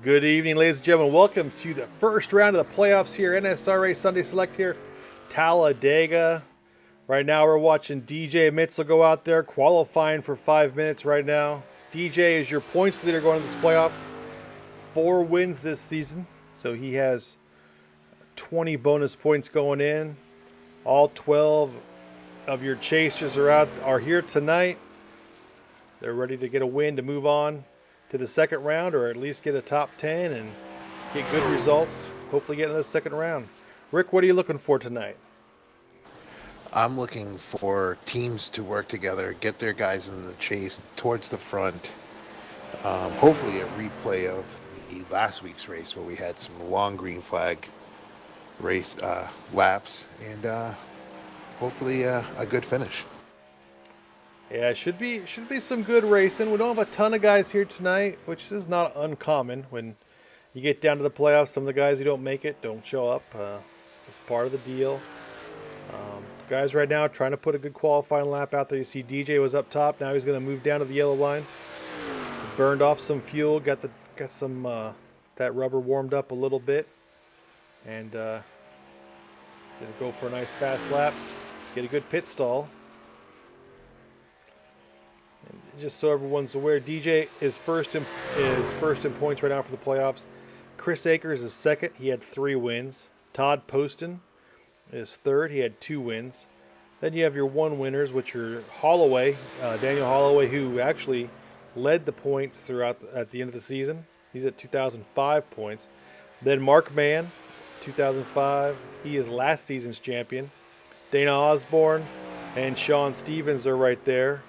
Good evening, ladies and gentlemen. Welcome to the first round of the playoffs here. NSRA Sunday Select here, Talladega. Right now we're watching DJ Mitzel go out there qualifying for 5 minutes right now. DJ is your points leader going into this playoff. 4 wins this season, so he has 20 bonus points going in. All 12 of your chasers are here tonight. They're ready to get a win to move on to the second round, or at least get a top 10 and get good results. Hopefully get into the second round. Rick, what are you looking for tonight? I'm looking for teams to work together, get their guys in the chase towards the front. Hopefully a replay of the last week's race where we had some long green flag race laps, and hopefully a good finish. Yeah, it should be some good racing. We don't have a ton of guys here tonight, which is not uncommon. When you get down to the playoffs, some of the guys who don't make it don't show up. It's part of the deal. Guys right now trying to put a good qualifying lap out there. You see DJ was up top. Now he's going to move down to the yellow line. Burned off some fuel. Got some that rubber warmed up a little bit, and gonna go for a nice fast lap. Get a good pit stall. And just so everyone's aware, DJ is first in points right now for the playoffs. Chris Akers is second. He had 3 wins. Todd Poston is third. He had 2 wins. Then you have your 1 winners, which are Holloway, Daniel Holloway, who actually led the points throughout at the end of the season. He's at 2,005 points. Then Mark Mann, 2005. He is last season's champion. Dana Osborne and Sean Stevens are right there.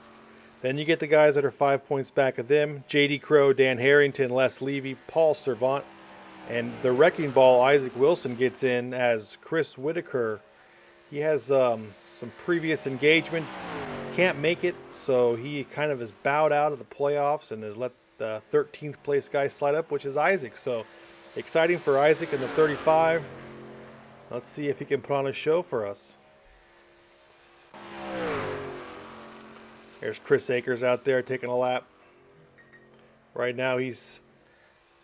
Then you get the guys that are 5 points back of them. J.D. Crow, Dan Harrington, Les Levy, Paul Servant. And the wrecking ball, Isaac Wilson, gets in as Chris Whitaker. He has some previous engagements. Can't make it, so he kind of has bowed out of the playoffs and has let the 13th place guy slide up, which is Isaac. So exciting for Isaac in the 35. Let's see if he can put on a show for us. There's Chris Akers out there taking a lap. Right now he's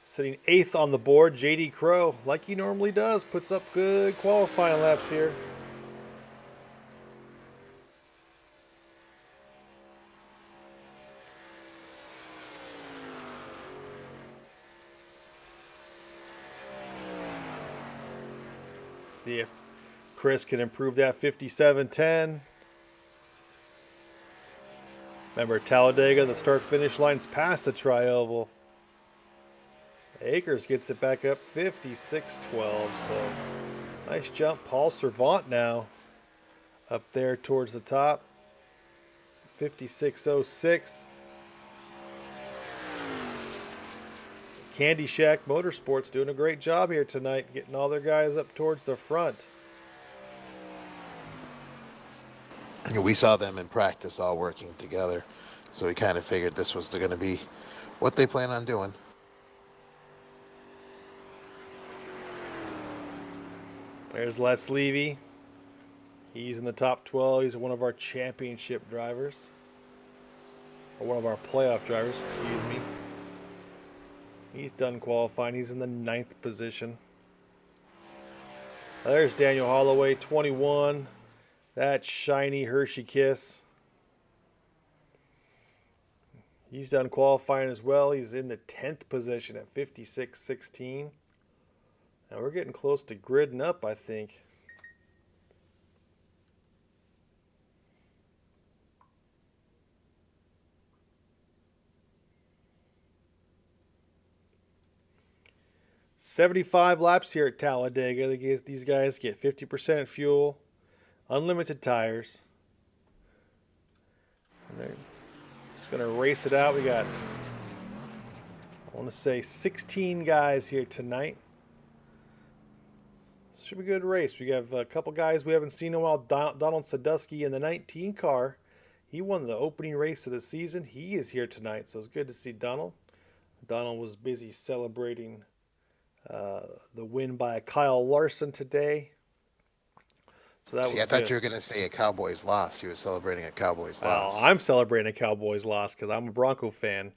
sitting 8th on the board. J.D. Crow, like he normally does, puts up good qualifying laps here. See if Chris can improve that 57.10. Remember, Talladega, the start-finish line's past the tri-oval. Akers gets it back up 56.12, so nice jump. Paul Servant now up there towards the top, 56.06. Candy Shack Motorsports doing a great job here tonight, getting all their guys up towards the front. We saw them in practice all working together, so we kind of figured this was going to be what they plan on doing. There's Les Levy. He's in the top 12. He's one of our championship drivers. Or one of our playoff drivers, excuse me. He's done qualifying. He's in the 9th position. There's Daniel Holloway, 21. That shiny Hershey Kiss. He's done qualifying as well. He's in the 10th position at 56.16. Now we're getting close to gridding up, I think. $75 laps here at Talladega. These guys get 50% fuel, unlimited tires. And they're just going to race it out. We got, I want to say, 16 guys here tonight. This should be a good race. We have a couple guys we haven't seen in a while. Donald Sadusky in the 19 car. He won the opening race of the season. He is here tonight, so it's good to see Donald. Donald was busy celebrating the win by Kyle Larson today. So that See, I thought you were going to say a Cowboys loss. You were celebrating a Cowboys loss. I'm celebrating a Cowboys loss because I'm a Bronco fan.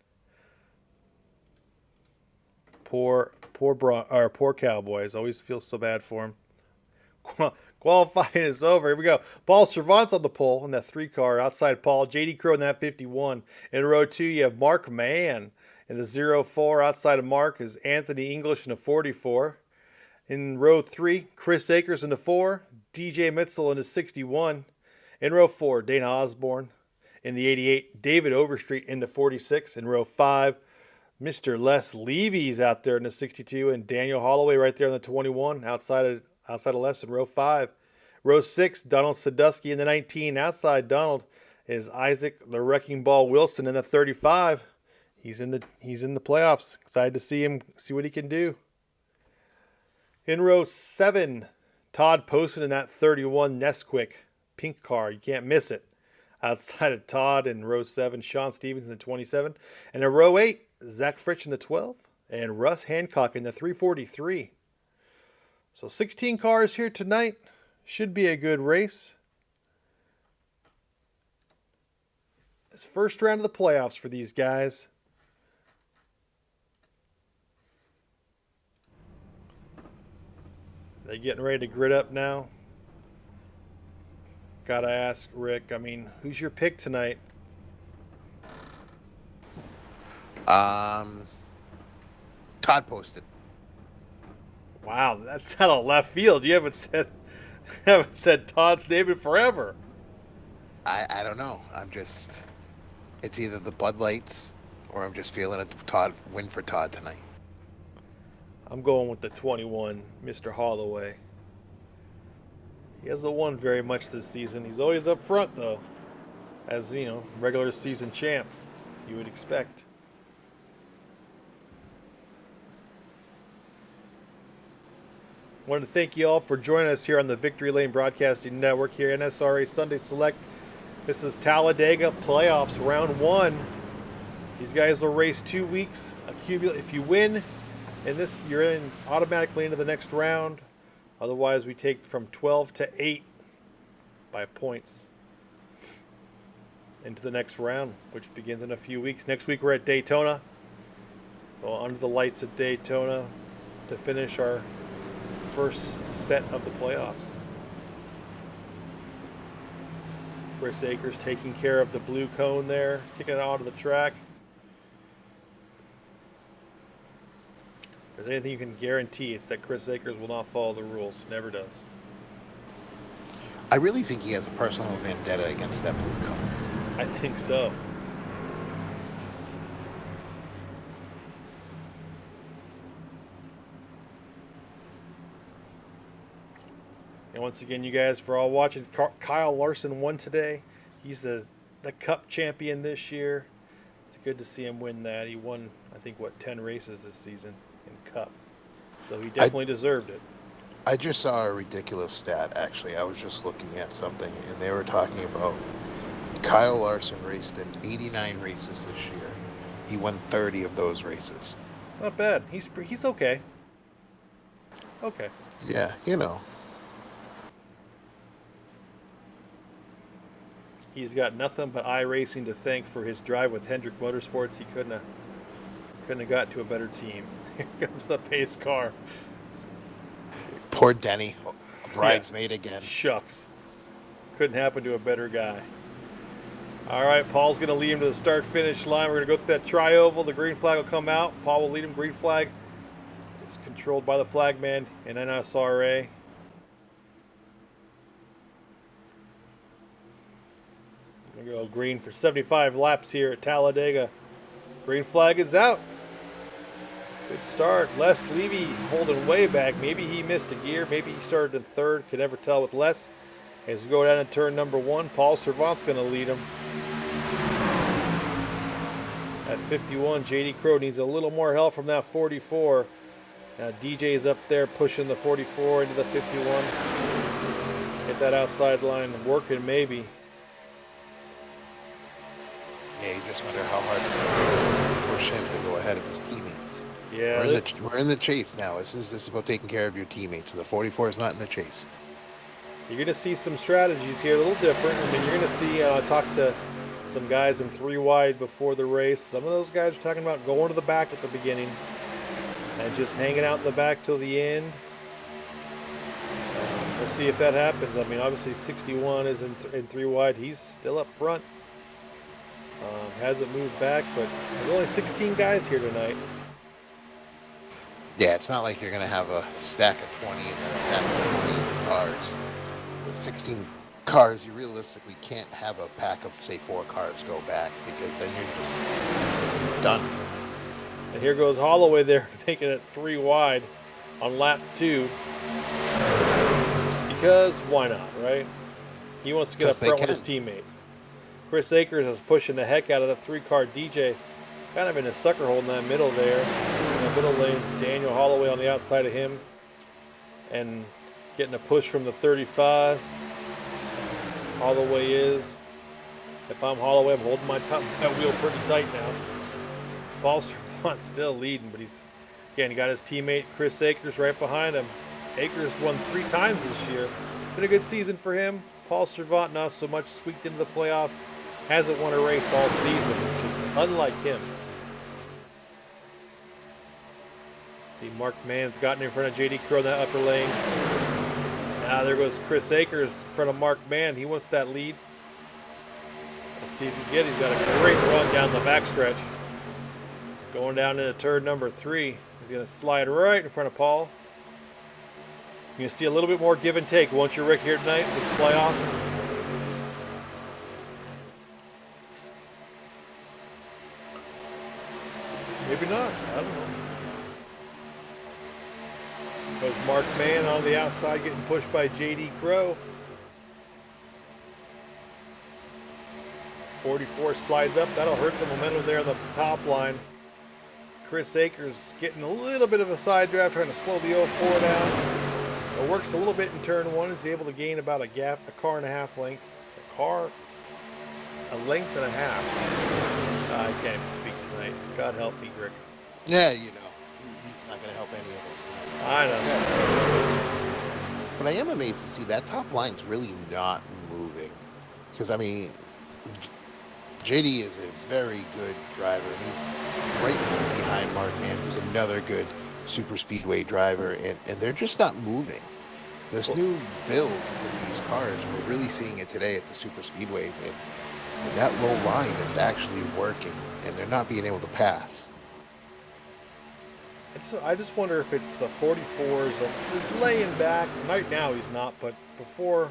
Poor Cowboys. Always feel so bad for him. Qualifying is over. Here we go. Paul Servant's on the pole in that 3 car. Outside Paul. JD Crow in that 51. In row 2, you have Mark Mann in the 0-4. Outside of Mark is Anthony English in the 44. In row 3, Chris Akers in the 4. DJ Mitzel in the 61. In row 4, Dana Osborne in the 88. David Overstreet in the 46. In row 5, Mr. Les Levy's out there in the 62. And Daniel Holloway right there in the 21. Outside of Les in row 5. Row 6, Donald Sadusky in the 19. Outside Donald is Isaac the Wrecking Ball Wilson in the 35. He's in the playoffs. Excited to see what he can do. In row 7, Todd Poston in that 31 Nesquik pink car. You can't miss it. Outside of Todd in row 7, Sean Stevens in the 27. And in row 8, Zach Fritsch in the 12. And Russ Hancock in the 343. So 16 cars here tonight. Should be a good race. It's first round of the playoffs for these guys. They getting ready to grid up now? Gotta ask Rick, who's your pick tonight? Todd Poston. Wow, that's out of left field. You haven't said Todd's name in forever. I don't know. It's either the Bud Lights or I'm just feeling it. Win for Todd tonight. I'm going with the 21, Mr. Holloway. He hasn't won very much this season. He's always up front, though. As, regular season champ, you would expect. I want to thank you all for joining us here on the Victory Lane Broadcasting Network here, NSRA Sunday Select. This is Talladega Playoffs Round 1. These guys will race 2 weeks. If you win in this, you're in automatically into the next round. Otherwise, we take from 12 to 8 by points into the next round, which begins in a few weeks. Next week, we're at Daytona. Well, under the lights at Daytona to finish our first set of the playoffs. Chris Akers taking care of the blue cone there, kicking it onto the track. If there's anything you can guarantee, it's that Chris Akers will not follow the rules. Never does. I really think he has a personal vendetta against that blue cone. I think so. And once again, you guys, for all watching, Kyle Larson won today. He's the Cup champion this year. It's good to see him win that. He won, 10 races this season in Cup. So he definitely deserved it. I just saw a ridiculous stat, actually. I was just looking at something, and they were talking about Kyle Larson raced in 89 races this year. He won 30 of those races. Not bad. He's okay. Okay. Yeah, He's got nothing but iRacing to thank for his drive with Hendrick Motorsports. He couldn't have got to a better team. Here comes the pace car. Poor Denny, bridesmaid again. Shucks. Couldn't happen to a better guy. All right, Paul's going to lead him to the start-finish line. We're going to go through that tri-oval. The green flag will come out. Paul will lead him. Green flag is controlled by the flagman in NSRA. We're going to go green for 75 laps here at Talladega. Green flag is out. Good start. Les Levy holding way back. Maybe he missed a gear. Maybe he started in third. Could never tell with Les. As we go down to turn number 1, Paul Servant's going to lead him. At 51, JD Crow needs a little more help from that 44. Now DJ's up there pushing the 44 into the 51. Get that outside line working maybe. Yeah, you just wonder how hard to push him to go ahead of his teammates. Yeah, we're in the chase now. This is about taking care of your teammates. The 44 is not in the chase. You're going to see some strategies here, a little different. You're going to see, talk to some guys in 3 wide before the race. Some of those guys are talking about going to the back at the beginning. and just hanging out in the back till the end. We'll see if that happens. I mean, obviously 61 is in 3 wide. He's still up front. Hasn't moved back, but there's only 16 guys here tonight. Yeah, it's not like you're going to have a stack of 20 and then a stack of 20 cars. With 16 cars, you realistically can't have a pack of, say, 4 cars go back, because then you're just done. And here goes Holloway there, making it 3 wide on lap 2. Because why not, right? He wants to get up front with his teammates. Chris Akers is pushing the heck out of the 3-car DJ. Kind of in a sucker hole in that middle there. In the middle lane, Daniel Holloway on the outside of him. And getting a push from the 35. Holloway is. If I'm Holloway, I'm holding my wheel pretty tight now. Paul Servant still leading, but he's, again, he got his teammate Chris Akers right behind him. Akers won 3 times this year. Been a good season for him. Paul Servant not so much, squeaked into the playoffs. Hasn't won a race all season, which is unlike him. See, Mark Mann's gotten in front of JD Crow in that upper lane. Now there goes Chris Akers in front of Mark Mann. He wants that lead. Let's see if he can get it. He's got a great run down the backstretch. Going down into turn number 3. He's going to slide right in front of Paul. You're going to see a little bit more give and take once you're Rick here tonight with the playoffs. Maybe not. I don't know. Goes Mark Mann on the outside getting pushed by JD Crow. 44 slides up. That'll hurt the momentum there on the top line. Chris Akers getting a little bit of a side draft, trying to slow the 04 down. It works a little bit in turn 1. Is able to gain about a 1.5 length. A length and a half. I can't even speak tonight. God help me, Rick. Yeah, you know, he's not going to help any of us tonight. I know. But I am amazed to see that top line's really not moving. Because, I mean, JD is a very good driver. He's right behind Mark Mann, who's another good super speedway driver, and they're just not moving. This new build with these cars, we're really seeing it today at the super speedways, and that low line is actually working, and they're not being able to pass. I just wonder if it's the 44s. He's laying back. Right now he's not, but before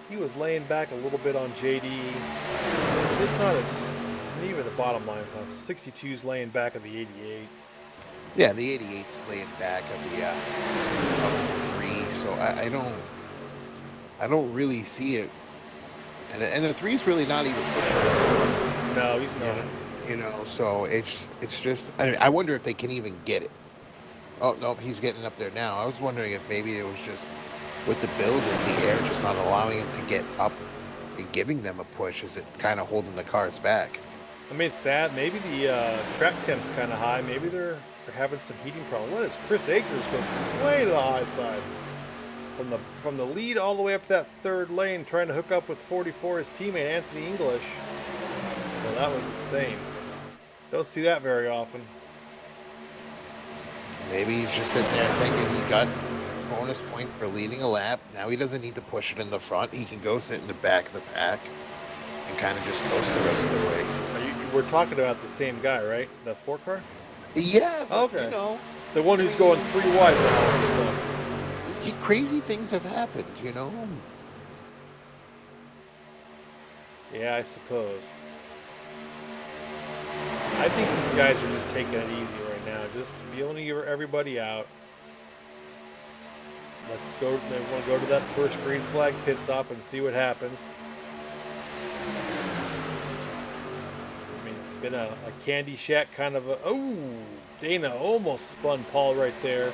he was laying back a little bit on JD. It's not as, even the bottom line is not. 62's laying back of the 88. Yeah, the 88's laying back of the 3, so I don't really see it. And the 3's really not even pushing. No, he's not. You know, so it's just, I wonder if they can even get it. Oh, no, he's getting up there now. I was wondering if maybe it was just with the build, is the air just not allowing him to get up and giving them a push? Is it kind of holding the cars back? I mean, it's that. Maybe the track temp's kind of high. Maybe they're having some heating problems. What is Chris Akers goes way to the high side. From the lead all the way up that 3rd lane, trying to hook up with 44, his teammate Anthony English. Well, that was insane. Don't see that very often. Maybe he's just sitting there thinking he got bonus point for leading a lap. Now he doesn't need to push it in the front. He can go sit in the back of the pack and kind of just coast the rest of the way. We're talking about the same guy, right? The 4 car? Yeah, but, okay. You know. The one who's going 3 wide now. So. Crazy things have happened, you know? Yeah, I suppose. I think these guys are just taking it easy right now. Just feeling everybody out. Let's go. They want to go to that first green flag pit stop and see what happens. I mean, it's been a Candy Shack kind of a... Oh, Dana almost spun Paul right there.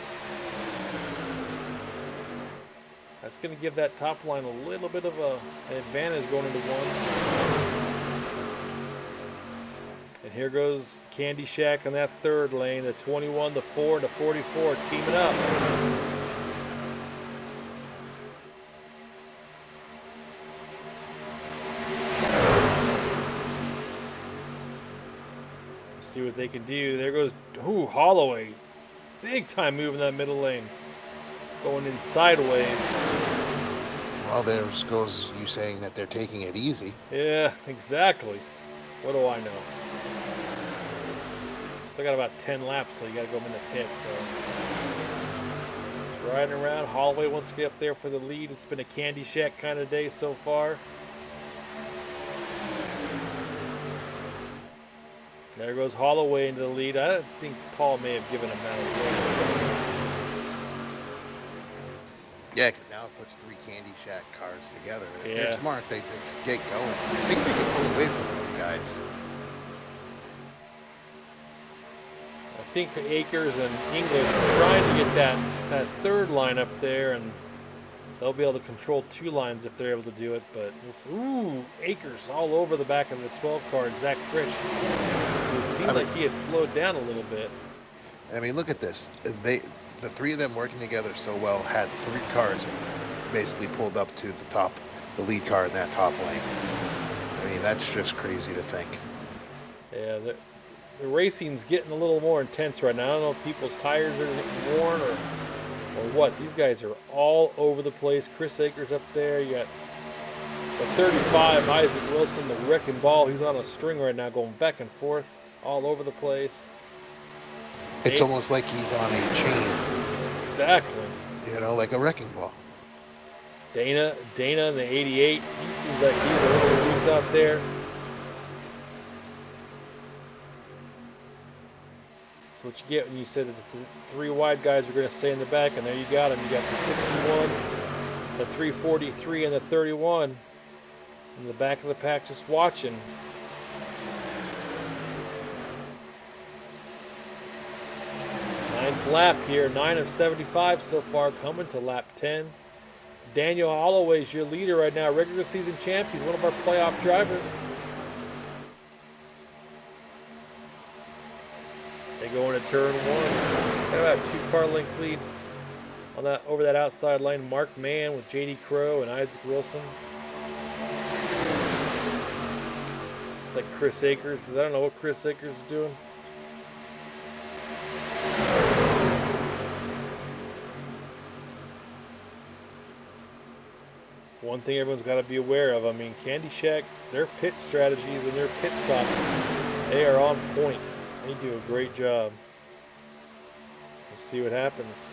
That's going to give that top line a little bit of an advantage going into 1. And here goes Candy Shack on that 3rd lane. The 21, the 4, the 44 teaming up. See what they can do. There goes Holloway. big time move in that middle lane. Going in sideways. Well, there goes you saying that they're taking it easy. Yeah, exactly. What do I know? Still got about 10 laps till you got to go in the pit, so. Riding around. Holloway wants to get up there for the lead. It's been a Candy Shack kind of day so far. There goes Holloway into the lead. I think Paul may have given him that away. Yeah, because now it puts 3 Candy Shack cars together. If Yeah. they're smart, they just get going. I think they can pull away from those guys. I think Akers and English are trying to get that third line up there, and they'll be able to control 2 lines if they're able to do it. But we'll see. Ooh, Akers all over the back of the 12 car. Zach Frisch. It seemed like he had slowed down a little bit. I mean, look at this. The 3 of them working together so well had 3 cars basically pulled up to the lead car in that top lane. I mean, that's just crazy to think. Yeah, the racing's getting a little more intense right now. I don't know if people's tires are getting worn or what. These guys are all over the place. Chris Akers up there. You got the 35, Isaac Wilson, the wrecking ball. He's on a string right now going back and forth all over the place. It's almost like he's on a chain. Exactly. You know, like a wrecking ball. Dana in the 88. He seems like he's a little loose out there. That's what you get when you said that the 3 wide guys are going to stay in the back, and there you got them. You got the 61, the 343, and the 31 in the back of the pack just watching. 9th lap here, 9 of 75 so far, coming to lap 10. Daniel Holloway's your leader right now, regular season champ. He's one of our playoff drivers. They go into turn 1. Got about a 2-car length lead on that over that outside lane. Mark Mann with JD Crowe and Isaac Wilson. It's like Chris Akers. I don't know what Chris Akers is doing. One thing everyone's got to be aware of, I mean, Candy Shack, their pit strategies and their pit stops, they are on point. They do a great job. We'll see what happens.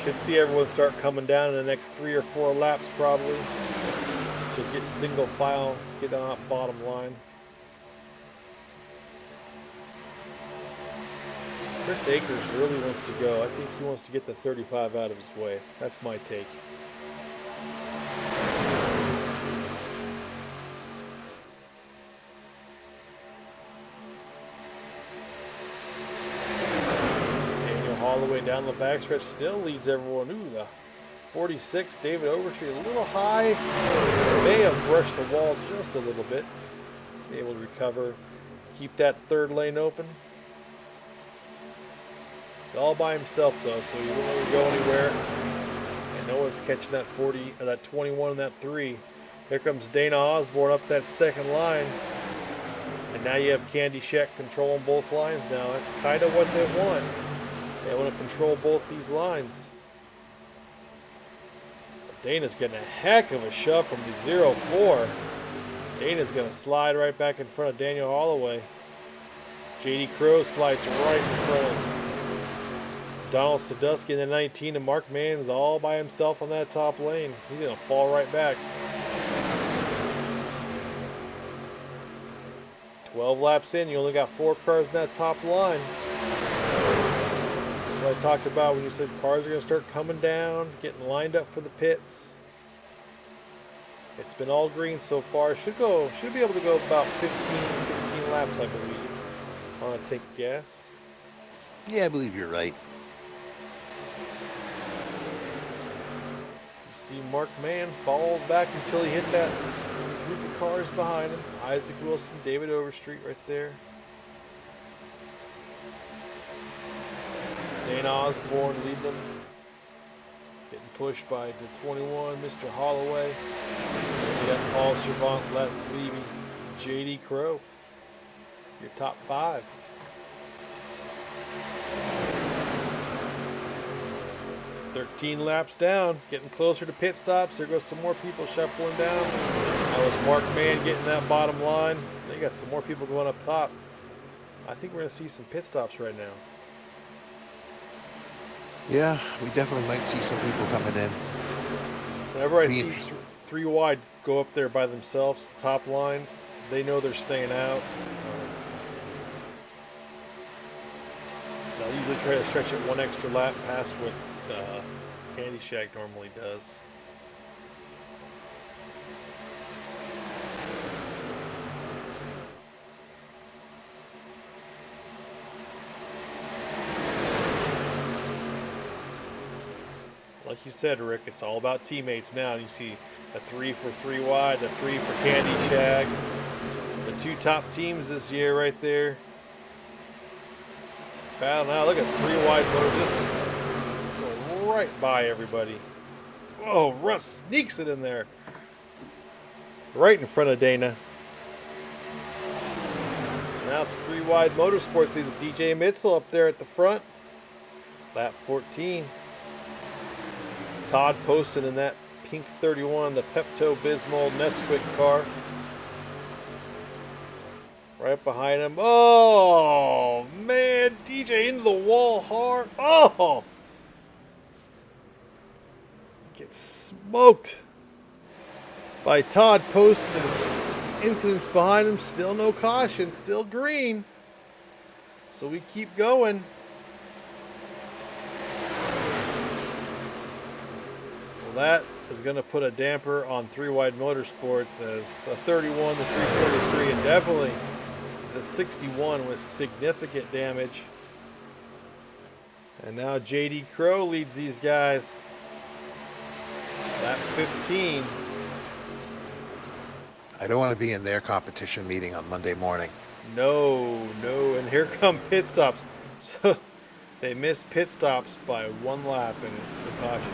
Should see everyone start coming down in the next 3 or 4 laps probably to get single file, get on that bottom line. Chris Akers really wants to go. I think he wants to get the 35 out of his way. That's my take. All the way down the backstretch, still leads everyone. Ooh, the 46, David Overstreet, a little high. May have brushed the wall just a little bit. Be able to recover, keep that 3rd lane open. He's all by himself though, so he won't really go anywhere. And no one's catching that 40 or that 21 and that 3. Here comes Dana Osborne up that 2nd line. And now you have Candy Shack controlling both lines now. That's kind of what they want. They want to control both these lines. But Dana's getting a heck of a shove from the 0-4. Dana's going to slide right back in front of Daniel Holloway. JD Crowe slides right in front of Donald Stadusky in the 19, and Mark Mann's all by himself on that top lane. He's going to fall right back. 12 laps in, you only got 4 cars in that top line. What I talked about when you said cars are going to start coming down, getting lined up for the pits. It's been all green so far. Should be able to go about 15, 16 laps, I believe. I want to take a guess. Yeah, I believe you're right. You see Mark Mann falls back until he hit that group of cars behind him. Isaac Wilson, David Overstreet right there. Dana Osborne leading them. Getting pushed by the 21, Mr. Holloway. You got Paul Chavant, Les Levy, JD Crowe. Your top 5. 13 laps down, getting closer to pit stops. There goes some more people shuffling down. That was Mark Mann getting that bottom line. They got some more people going up top. I think we're going to see some pit stops right now. Yeah, we definitely might see some people coming in. Whenever I see three wide go up there by themselves, top line, they know they're staying out. They'll usually try to stretch it one extra lap past what Candy Shack normally does. Like you said, Rick, it's all about teammates now. You see a 3 for 3 wide, a 3 for Candy Shack. The two top teams this year right there. Battle now. Look at 3 wide motor just go right by everybody. Oh, Russ sneaks it in there. Right in front of Dana. Now 3 wide motorsports leads DJ Mitzel up there at the front. Lap 14. Todd Poston in that pink 31, the Pepto-Bismol Nesquik car. Right behind him. Oh, man. DJ into the wall hard. Oh! Gets smoked by Todd Poston. Incidents behind him. Still no caution. Still green. So we keep going. That is going to put a damper on 3 wide motorsports as the 31, the 343, and definitely the 61 with significant damage. And now JD Crow leads these guys. Lap 15. I don't want to be in their competition meeting on Monday morning. No. And here come pit stops. So they missed pit stops by 1 lap in the caution.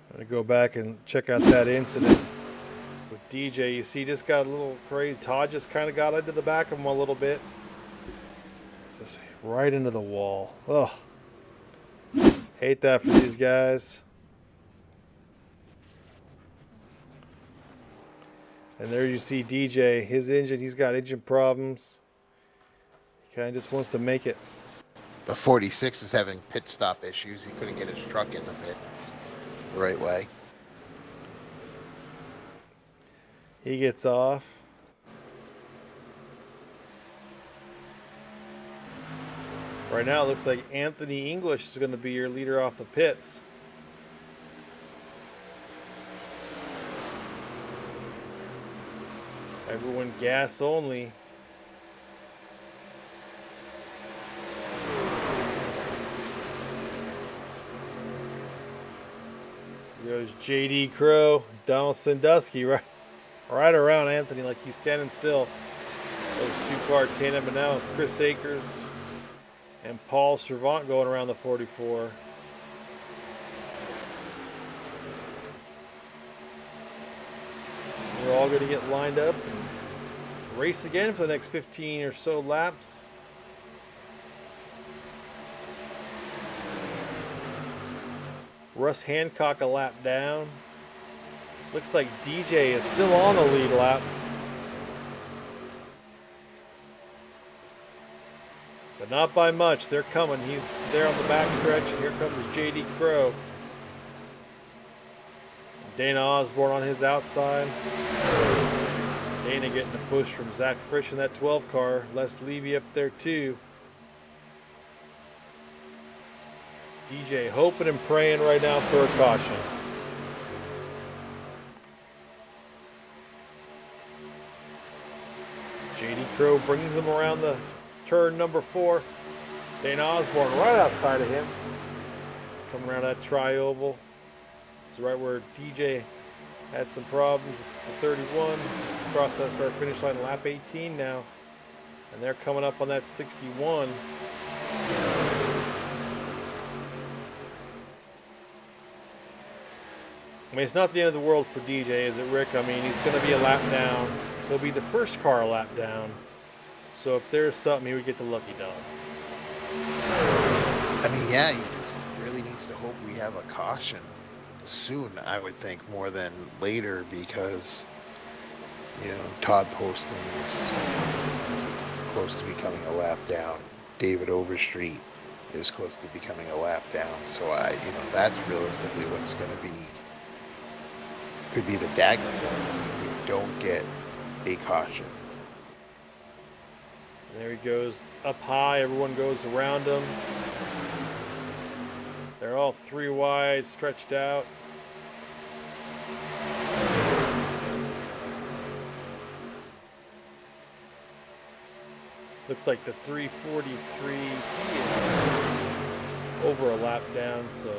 I'm going to go back and check out that incident with DJ. You see, he just got a little crazy. Todd just kind of got into the back of him a little bit. Just right into the wall. Ugh. Hate that for these guys. And there you see DJ. His engine, he's got engine problems. He kind of just wants to make it. The 46 is having pit stop issues. He couldn't get his truck in the pits the right way. He gets off. Right now it looks like Anthony English is going to be your leader off the pits. Everyone gas only. Goes JD Crow, Donald Sandusky right around Anthony like he's standing still. Those 2-car tandem, and now Chris Akers and Paul Servant going around the 44. We're all going to get lined up and race again for the next 15 or so laps. Russ Hancock a lap down. Looks like DJ is still on the lead lap. But not by much. They're coming. He's there on the back stretch. And here comes JD Crow. Dana Osborne on his outside. Dana getting a push from Zach Frisch in that 12 car. Les Levy up there too. DJ hoping and praying right now for a caution. JD Crow brings him around the turn number 4. Dana Osborne right outside of him. Coming around that tri-oval. It's right where DJ had some problems with the 31. Across that start finish line, lap 18 now. And they're coming up on that 61. I mean, it's not the end of the world for DJ, is it, Rick? I mean, he's going to be a lap down. He'll be the first car a lap down. So if there's something, he would get the lucky dog. I mean, yeah, he just really needs to hope we have a caution soon, I would think, more than later, because, Todd Poston's close to becoming a lap down. David Overstreet is close to becoming a lap down. So that's realistically what's going to be, could be the dagger for us if we don't get a caution. There he goes up high. Everyone goes around him. They're all 3 wide, stretched out. Looks like the 343 he is over a lap down, so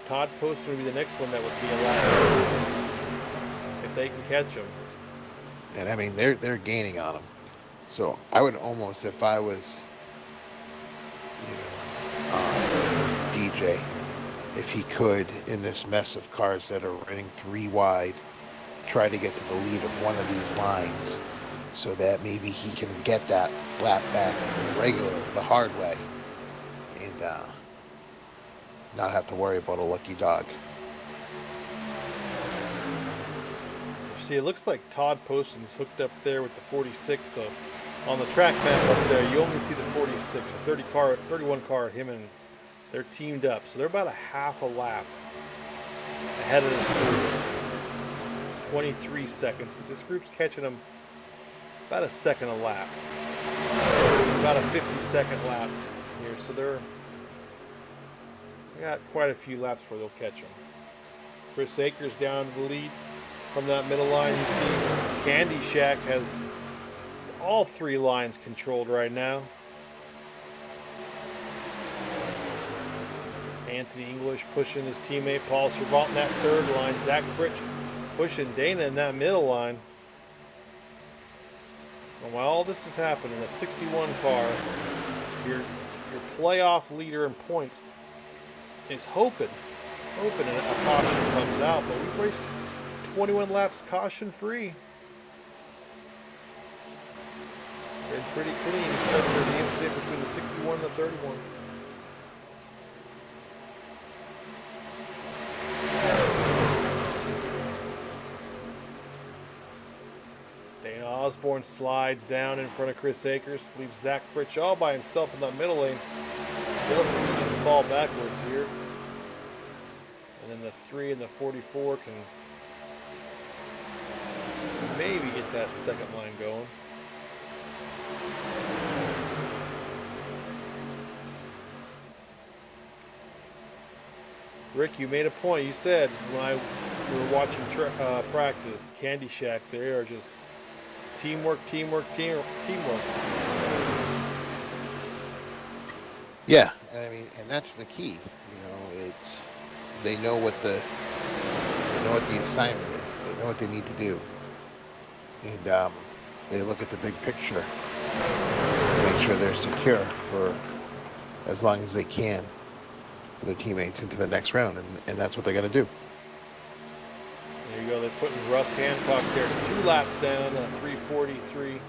Todd Poston would be the next one that would be a lap down if they can catch him. And I mean, they're gaining on him. So I would almost, if I was, DJ, if he could, in this mess of cars that are running 3 wide, try to get to the lead of one of these lines, so that maybe he can get that lap back the hard way, and not have to worry about a lucky dog. See, it looks like Todd Poston's hooked up there with the 46, so on the track map up there, you only see the 46, a 31 car, him and they're teamed up, so they're about a half a lap ahead of this group. 23 seconds, but this group's catching them about a second a lap. It's about a 50-second lap here, so they got quite a few laps where they'll catch them. Chris Akers down to the lead from that middle line. You see Candy Shack has all 3 lines controlled right now. Anthony English pushing his teammate Paul Servant in that 3rd line. Zach Fritsch pushing Dana in that middle line. And while all this is happening, that 61 car, your playoff leader in points, is hoping a caution comes out, but we've raced 21 laps caution free. Been pretty clean except for the incident between the 61 and the 31. Dana Osborne slides down in front of Chris Akers, leaves Zach Fritsch all by himself in that middle lane. He'll fall backwards here. And then the 3 and the 44 can maybe get that 2nd line going. Rick, you made a point. You said when we were watching practice, Candy Shack, they are just teamwork. Yeah, I mean, and that's the key. It's they know what the assignment is. They know what they need to do, and they look at the big picture, make sure they're secure for as long as they can for their teammates into the next round, and that's what they're going to do. There you go. They're putting Russ Hancock there 2 laps down, 343.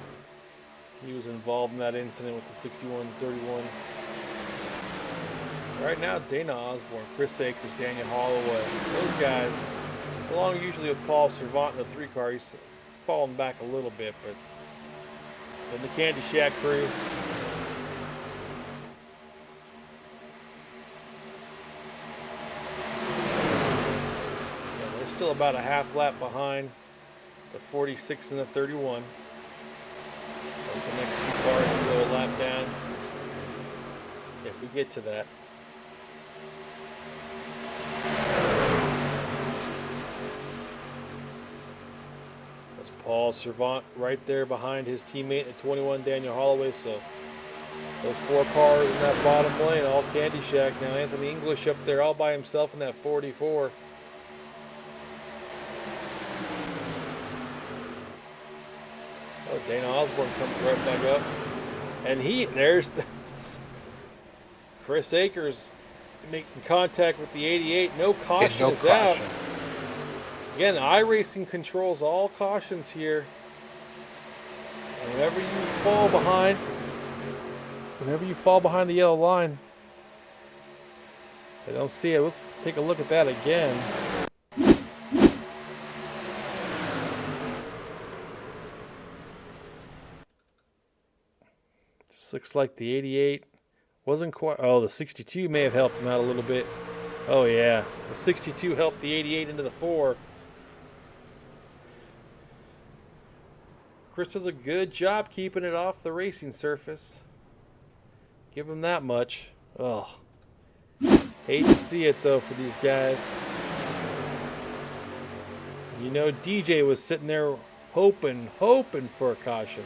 He was involved in that incident with the 61-31. Right now, Dana Osborne, Chris Akers, Daniel Holloway, those guys, along usually with Paul Servant in the 3 car, he's fallen back a little bit, but it's been the Candy Shack crew. Yeah, they're still about a half lap behind the 46 and the 31. The next 2 cars will go a lap down if we get to that. Paul Servant right there behind his teammate at 21, Daniel Holloway. So those 4 cars in that bottom lane, all Candy Shack. Now Anthony English up there all by himself in that 44. Oh, Dana Osborne comes right back up. And there's Chris Akers making contact with the 88. No caution is out. Again, iRacing controls all cautions here. Whenever you fall behind the yellow line, I don't see it. Let's take a look at that again. This looks like the 88 wasn't quite. Oh, the 62 may have helped him out a little bit. Oh yeah, the 62 helped the 88 into the 4. Chris does a good job keeping it off the racing surface. Give him that much. Oh, hate to see it though for these guys. You know, DJ was sitting there hoping for a caution.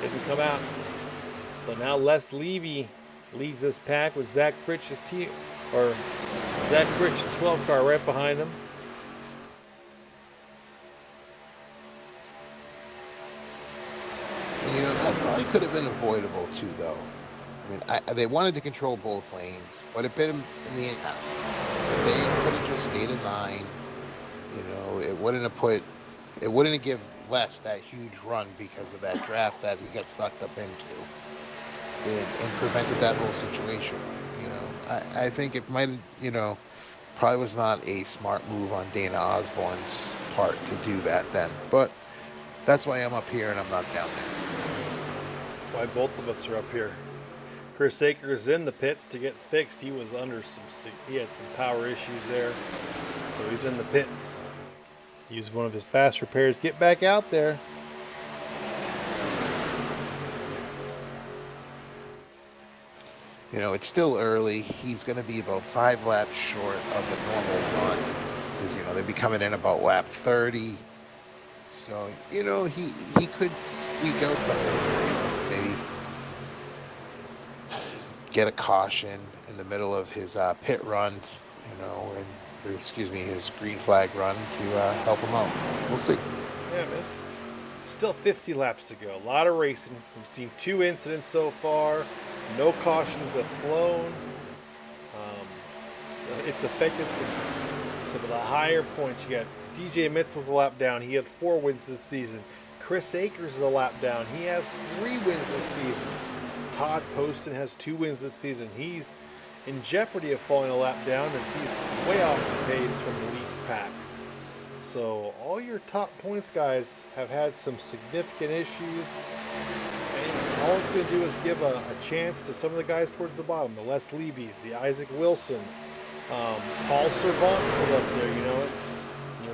Didn't come out. So now Les Levy leads this pack with Zach Fritsch's team, or Zach Fritsch, the 12 car, right behind him. And that probably could have been avoidable too, though. I mean, they wanted to control both lanes, but it bit them in the ass. If they could have just stayed in 9, it wouldn't have give Les that huge run because of that draft that he got sucked up into, and prevented that whole situation. I think it might have, probably was not a smart move on Dana Osborne's part to do that then, but that's why I'm up here and I'm not down there. Why both of us are up here. Chris Akers in the pits to get fixed. He was he had some power issues there, so he's in the pits. Use one of his fast repairs. Get back out there. It's still early. He's going to be about 5 laps short of the normal run because they'd be coming in about lap 30. So he could squeak out something. Maybe get a caution in the middle of his pit run. His green flag run to help him out. We'll see. Yeah, miss. Still 50 laps to go. A lot of racing. We've seen 2 incidents so far. No cautions have flown. So it's affected some of the higher points. You got DJ Mitchell's a lap down. He had 4 wins this season. Chris Akers is a lap down. He has 3 wins this season. Todd Poston has 2 wins this season. He's in jeopardy of falling a lap down as he's way off the pace from the lead pack. So all your top points guys have had some significant issues. And all it's going to do is give a chance to some of the guys towards the bottom, the Les Levy's, the Isaac Wilsons, Paul Servant's still up there,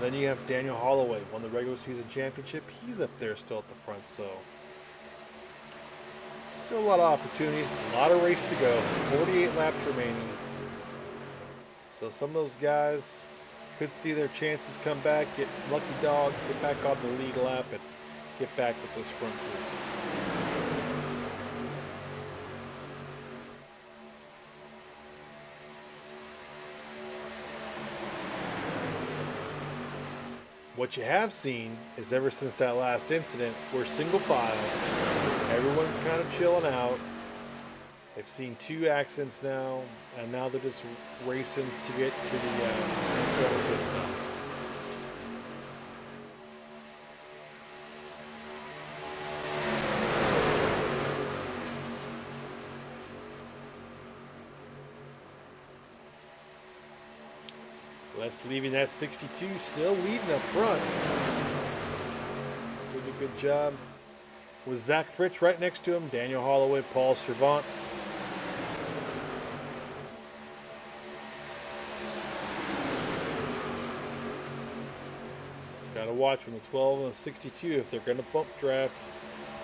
then you have Daniel Holloway, won the regular season championship. He's up there still at the front, so still a lot of opportunity, a lot of race to go, 48 laps remaining. So some of those guys could see their chances come back, get lucky dog, get back on the lead lap, and get back with this front group. What you have seen is ever since that last incident, we're single file. Everyone's kind of chilling out. They've seen 2 accidents now, and now they're just racing to get to the pit stops. Les leaving that 62, still leading up front. Did a good job. With Zach Fritsch right next to him, Daniel Holloway, Paul Servant. Got to watch from the 12 and the 62 if they're going to bump draft.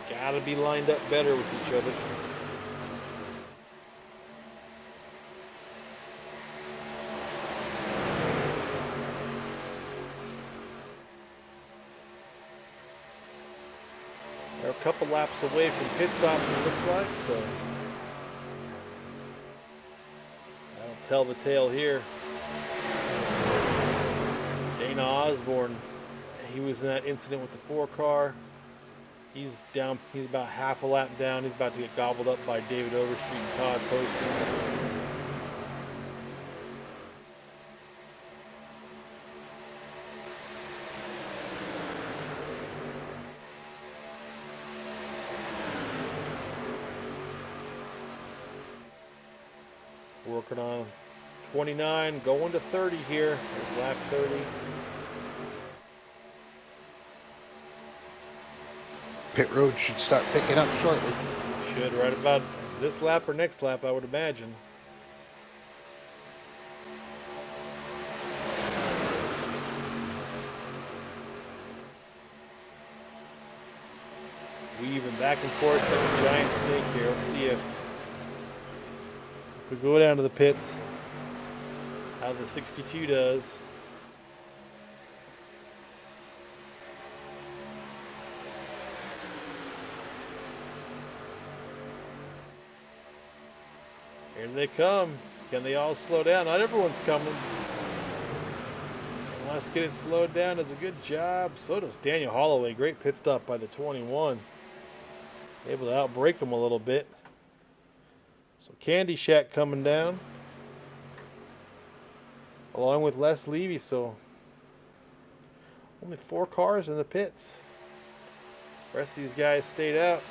Got to be lined up better with each other. They're a couple laps away from pit stops, it looks like, so that'll tell the tale here. Dana Osborne, he was in that incident with the 4 car. He's down, he's about half a lap down. He's about to get gobbled up by David Overstreet and Todd Poston. Working on 29, going to 30 here. There's lap 30. Pit road should start picking up shortly. Should right about this lap or next lap, I would imagine. Weaving back and forth like a giant snake here. Let's see if we go down to the pits, how the 62 does. Here they come. Can they all slow down? Not everyone's coming. Let's get it slowed down. Does a good job. So does Daniel Holloway. Great pit stop by the 21. Able to outbrake him a little bit. So Candy Shack coming down. Along with Les Levy. So only 4 cars in the pits. The rest of these guys stayed out.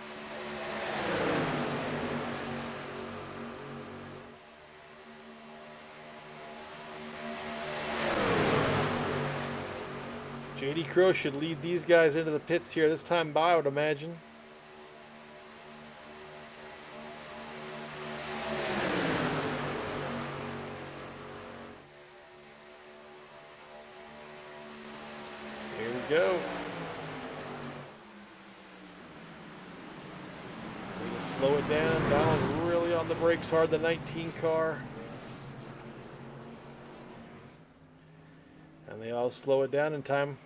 JD Crow should lead these guys into the pits here this time by, I would imagine. Here we go. We can slow it down. Donald's really on the brakes hard, the 19 car. And they all slow it down in time.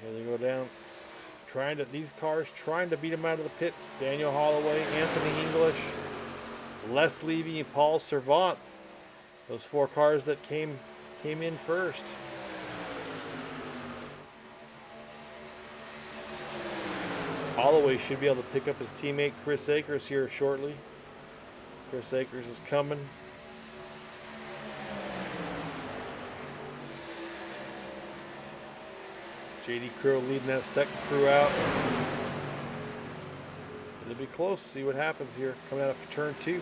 Here they go down. These cars trying to beat them out of the pits. Daniel Holloway, Anthony English, Les Levy, and Paul Servant. Those 4 cars that came in first. Holloway should be able to pick up his teammate Chris Akers here shortly. Chris Akers is coming. JD Crow leading that second crew out. It'll be close. See what happens here. Coming out of turn 2.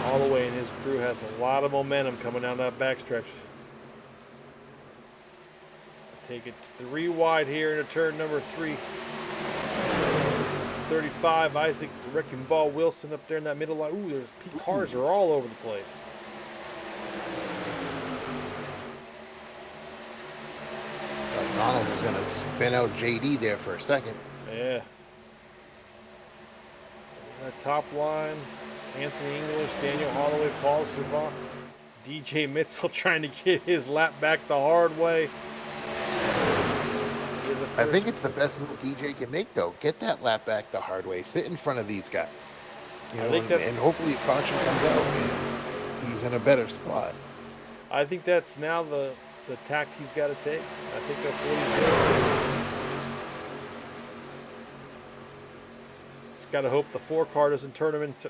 Holloway and his crew has a lot of momentum coming down that backstretch. Take it 3 wide here into turn number 3. 35, Isaac Wrecking Ball Wilson up there in that middle line. Ooh, there's cars are all over the place. Donald was going to spin out JD there for a second. Yeah. That top line, Anthony English, Daniel Holloway, Paul Servant, DJ Mitchell trying to get his lap back the hard way. I think it's the best move DJ can make, though. Get that lap back the hard way. Sit in front of these guys. You know, and hopefully a caution comes out and he's in a better spot. I think that's now the tact he's got to take. I think that's what he's doing. He's got to hope the 4 car doesn't turn him into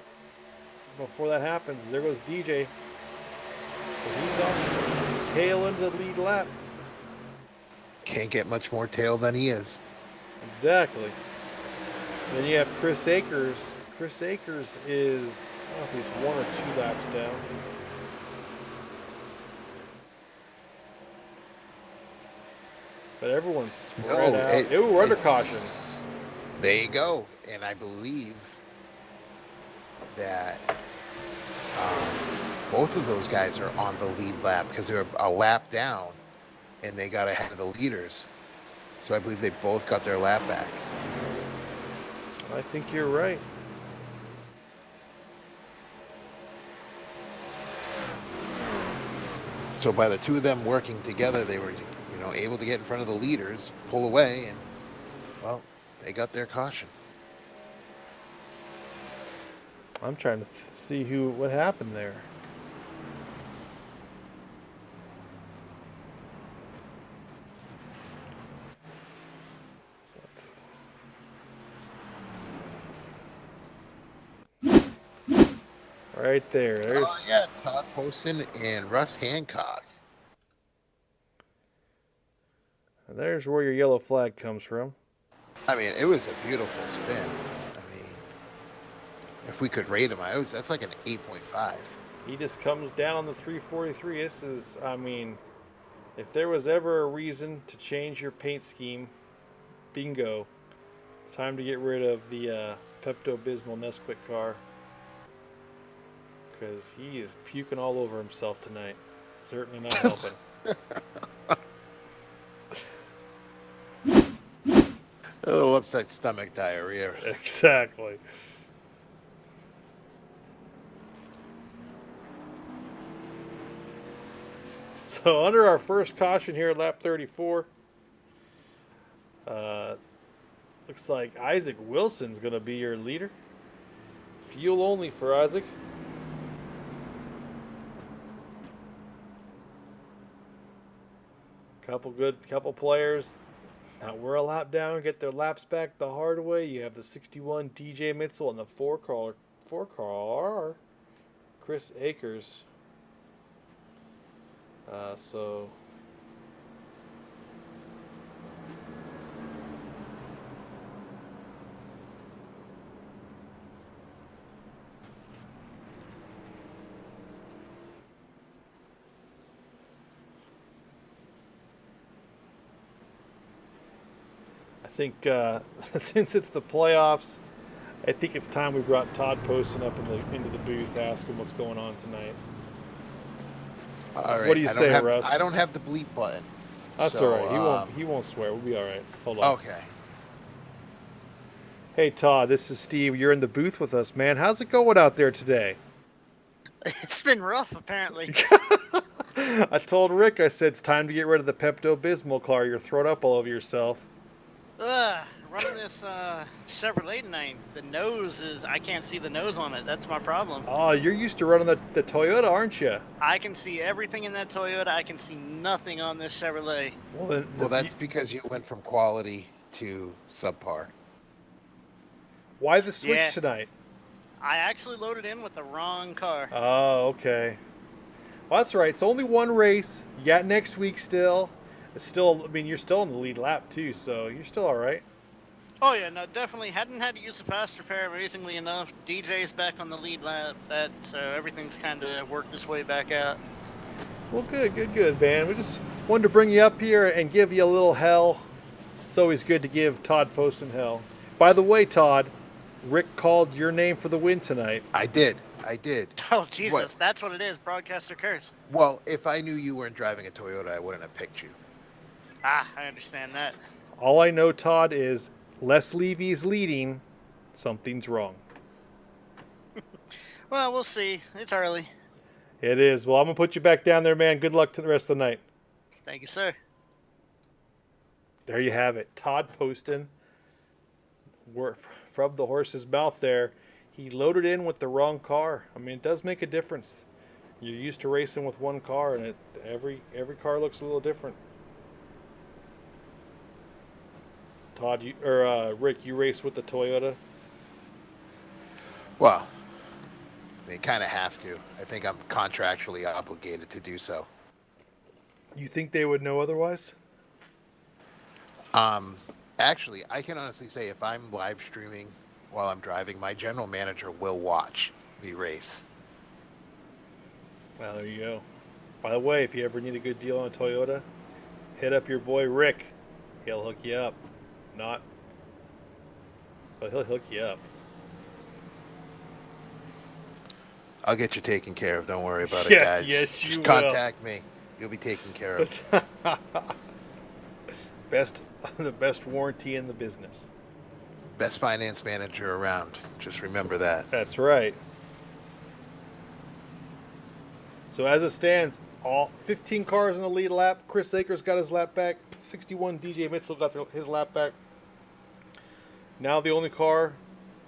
before that happens. There goes DJ. So he's on the tail end of the lead lap. Can't get much more tail than he is. Exactly. Then you have Chris Akers. Chris Akers is, I don't know if he's 1 or 2 laps down. But everyone's spread out. Ooh, we're under caution. There you go. And I believe that both of those guys are on the lead lap because they're a lap down and they got ahead of the leaders. So I believe they both got their lap backs. I think you're right. So by the 2 of them working together, they were, able to get in front of the leaders, pull away, and, well, they got their caution. I'm trying to see what happened there. Right there. Oh There's yeah, Todd Poston and Russ Hancock. there's where your yellow flag comes from. I mean, it was a beautiful spin. I mean, if we could rate him, that's like an 8.5. He just comes down on the 343. This is, I mean, if there was ever a reason to change your paint scheme, bingo. It's time to get rid of the Pepto Bismol Nesquik car because he is puking all over himself tonight. Certainly not helping. A little upset stomach diarrhea. Exactly. So under our first caution here at lap 34, looks like Isaac Wilson's going to be your leader. Fuel only for Isaac. Couple players that were a lap down, get their laps back the hard way. You have the 61 DJ Mitzel and the four car Chris Akers. So I think since it's the playoffs, I think it's time we brought Todd Poston up into the booth, ask him what's going on tonight. All right. What do you say, Russ? I don't have the bleep button. That's so, all right. He won't swear. We'll be all right. Hold on. Okay. Hey Todd, this is Steve. You're in the booth with us, man. How's it going out there today? It's been rough, apparently. I told Rick, I said it's time to get rid of the Pepto Bismol car. You're throwing up all over yourself. Running this Chevrolet tonight, I can't see the nose on it. That's my problem. Oh, you're used to running the Toyota, aren't you? I can see everything in that Toyota. I can see nothing on this Chevrolet. Well, that's because you went from quality to subpar. Why the switch tonight? I actually loaded in with the wrong car. Oh, okay. Well, that's right. It's only one race. You got next week still. It's still, I mean, you're still in the lead lap too, so you're still all right. Oh yeah, no, definitely hadn't had to use a faster pair. Amazingly enough, DJ's back on the lead lap. So everything's kind of worked its way back out. Well, good, man. We just wanted to bring you up here and give you a little hell. It's always good to give Todd Poston hell. By the way, Todd, Rick called your name for the win tonight. I did. Oh, Jesus, What? That's what it is. Broadcaster curse. Well, if I knew you weren't driving a Toyota, I wouldn't have picked you. I understand that. All I know, Todd, is Les Levy's leading. Something's wrong. Well, we'll see. It's early. It is. Well, I'm going to put you back down there, man. Good luck to the rest of the night. Thank you, sir. There you have it. Todd Poston, from the horse's mouth there. He loaded in with the wrong car. I mean, it does make a difference. You're used to racing with one car, and every car looks a little different. Todd, Rick, you race with the Toyota? Well, they kind of have to. I think I'm contractually obligated to do so. You think they would know otherwise? Actually, I can honestly say if I'm live streaming while I'm driving, my general manager will watch the race. Well, there you go. By the way, if you ever need a good deal on a Toyota, hit up your boy Rick. He'll hook you up. But he'll hook you up. I'll get you taken care of. Don't worry about it, Yeah, guys. yes, you Just will. contact me. You'll be taken care of. The best warranty in the business. Best finance manager around. Just remember that. That's right. So as it stands, all 15 cars in the lead lap. Chris Akers got his lap back. 61 DJ Mitchell got his lap back. Now the only car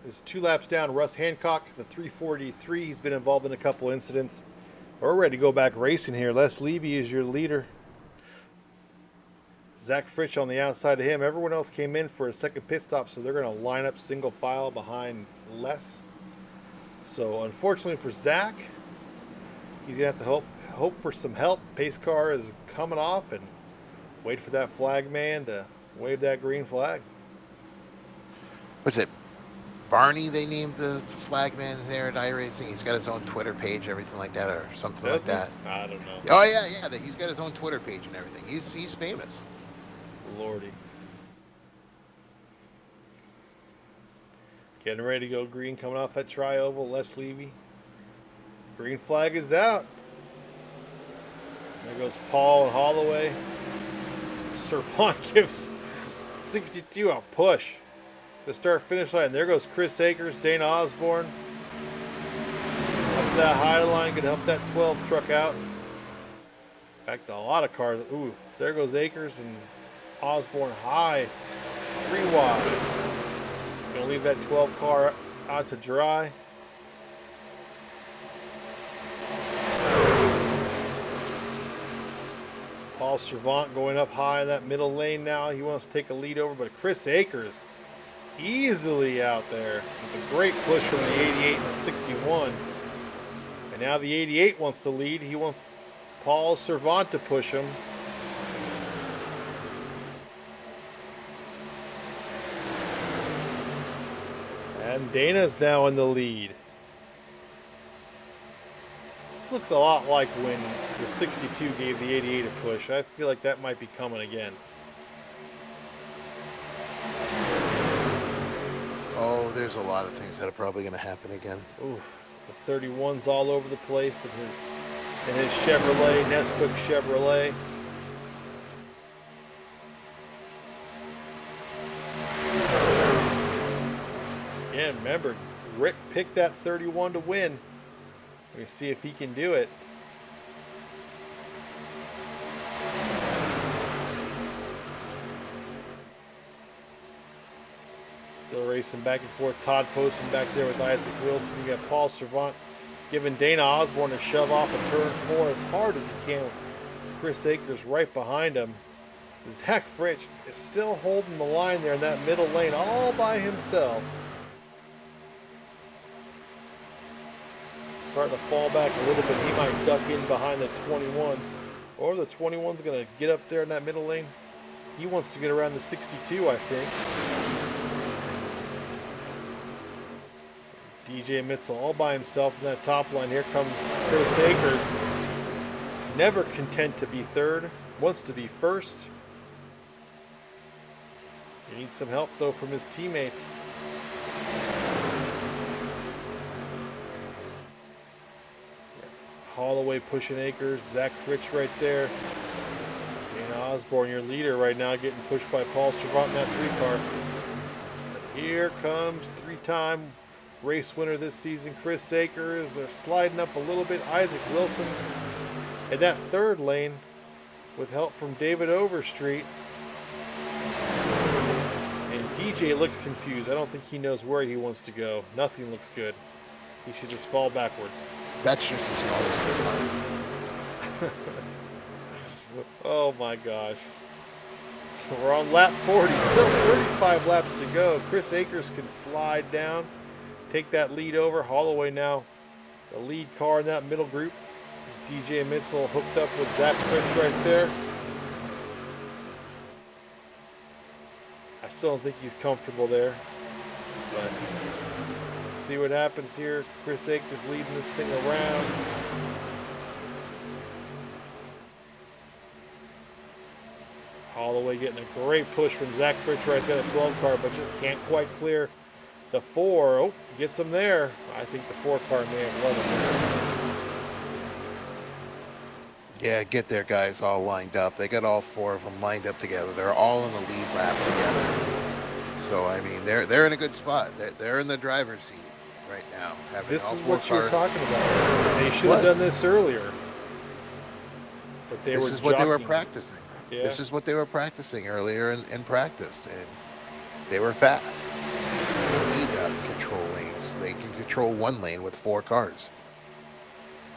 is 2 laps down. Russ Hancock, the 343. He's been involved in a couple incidents. We're ready to go back racing here. Les Levy is your leader. Zach Fritsch on the outside of him. Everyone else came in for a second pit stop, so they're going to line up single file behind Les. So unfortunately for Zach, he's gonna have to hope for some help. Pace car is coming off, and wait for that flag man to wave that green flag. Was it Barney they named the flagman there at iRacing? He's got his own Twitter page, everything like that, or something like Does he? that. I don't know. Oh yeah, yeah. He's got his own Twitter page and everything. He's famous. Lordy. Getting ready to go green coming off that tri-oval. Les Levy. Green flag is out. There goes Paul and Holloway. Servant gives 62 a push. The start finish line. There goes Chris Akers, Dana Osborne. Up that high line, gonna help that 12 truck out. In fact, a lot of cars. Ooh, there goes Akers and Osborne high. 3 wide. Gonna leave that 12 car out to dry. Paul Servant going up high in that middle lane now. He wants to take a lead over, but Chris Akers easily out there with a great push from the 88 and the 61. And now the 88 wants to lead. He wants Paul Servant to push him. And Dana's now in the lead. This looks a lot like when the 62 gave the 88 a push. I feel like that might be coming again. Oh, there's a lot of things that are probably going to happen again. Ooh, the 31's all over the place in his Chevrolet, Nesquik Chevrolet. Again, remember, Rick picked that 31 to win. We're going to see if he can do it. Still racing back and forth. Todd Poston back there with Isaac Wilson. You got Paul Servant giving Dana Osborne a shove off of turn 4 as hard as he can. Chris Akers right behind him. Zach Fritsch is still holding the line there in that middle lane all by himself. Starting to fall back a little bit. He might duck in behind the 21. Or the 21's going to get up there in that middle lane. He wants to get around the 62, I think. DJ Mitchell all by himself in that top line. Here comes Chris Akers. Never content to be third. Wants to be first. He needs some help, though, from his teammates. Holloway pushing Akers. Zach Fritsch right there. Dana Osborne, your leader right now, getting pushed by Paul Servant in that 3 car. Here comes 3-time race winner this season, Chris Akers. They're sliding up a little bit. Isaac Wilson in that 3rd lane with help from David Overstreet. And DJ looks confused. I don't think he knows where he wants to go. Nothing looks good. He should just fall backwards. That's just his normal state line. Oh my gosh. So we're on lap 40. Still 35 laps to go. Chris Akers can slide down, take that lead over. Holloway now the lead car in that middle group. DJ Mitchell hooked up with Zach Fritsch right there. I still don't think he's comfortable there. But see what happens here. Chris Akers leading this thing around. Holloway getting a great push from Zach Fritsch right there, the 12 car, but just can't quite clear the 4. Oh, gets him there. I think the 4 car may have won him. Yeah, get their guys all lined up. They got all 4 of them lined up together. They're all in the lead lap together. So I mean, they're in a good spot. They're in the driver's seat right now. This all is 4 what you were cars. talking about. They should have done this earlier. But This is what they were jockeying. practicing. Yeah. This is what they were practicing earlier in practice, and they were fast. They don't need control lanes. They can control 1 lane with 4 cars.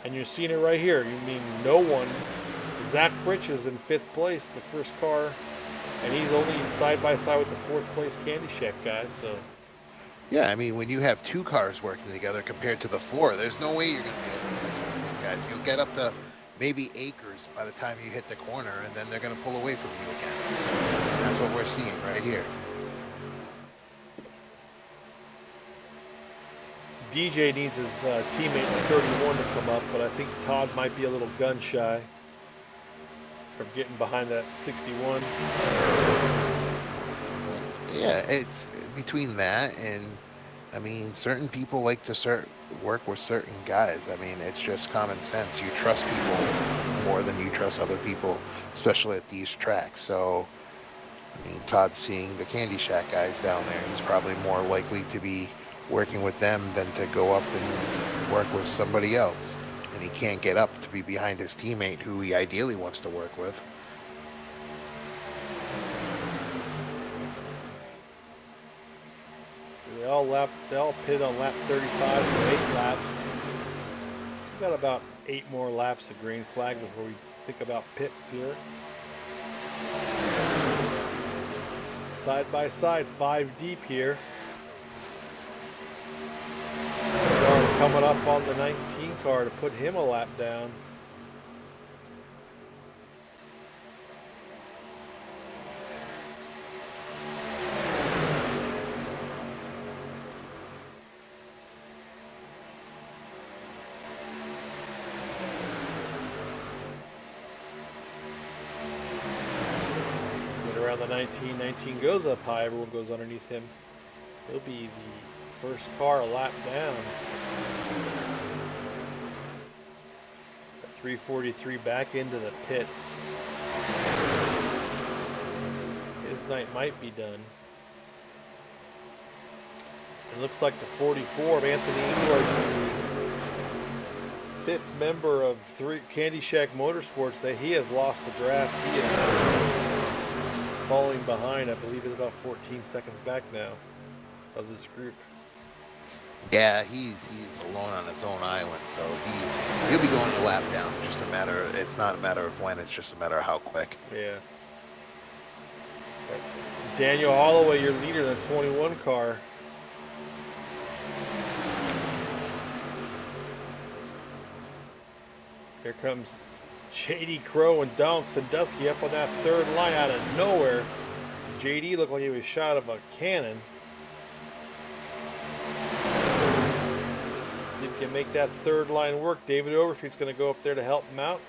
And you're seeing it right here. You mean no one. Zach Fritsch is in 5th place, the first car, and he's only side by side with the 4th place Candy Shack guy. So Yeah, I mean, when you have 2 cars working together compared to the 4, there's no way you're going to be able to catch up with these guys. You'll get up to maybe acres by the time you hit the corner, and then they're going to pull away from you again. And that's what we're seeing right here. DJ needs his teammate 31 to come up, but I think Todd might be a little gun shy from getting behind that 61. Yeah, it's between that and, I mean, certain people like to work with certain guys. I mean, it's just common sense. You trust people more than you trust other people, especially at these tracks. So, I mean, Todd's seeing the Candy Shack guys down there. He's probably more likely to be working with them than to go up and work with somebody else. And he can't get up to be behind his teammate who he ideally wants to work with. They all pitted on lap 35 for 8 laps. We've got about 8 more laps of green flag before we think about pits here. Side by side, 5 deep here. Coming up on the 19 car to put him a lap down. Get around the 19. 19 goes up high. Everyone goes underneath him. He'll be the first car a lap down. At 343 back into the pits. His night might be done. It looks like the 44 of Anthony Engler, fifth member of Candy Shack Motorsports, that he has lost the draft. He is falling behind. I believe it's about 14 seconds back now of this group. Yeah, he's alone on his own island, so he'll be going a lap down. It's not a matter of when, it's just a matter of how quick. Yeah. Daniel Holloway, your leader, the 21 car. Here comes JD Crow and Donald Sandusky up on that third line out of nowhere. JD looked like he was shot out of a cannon. See if he can make that third line work. David Overstreet's going to go up there to help him out.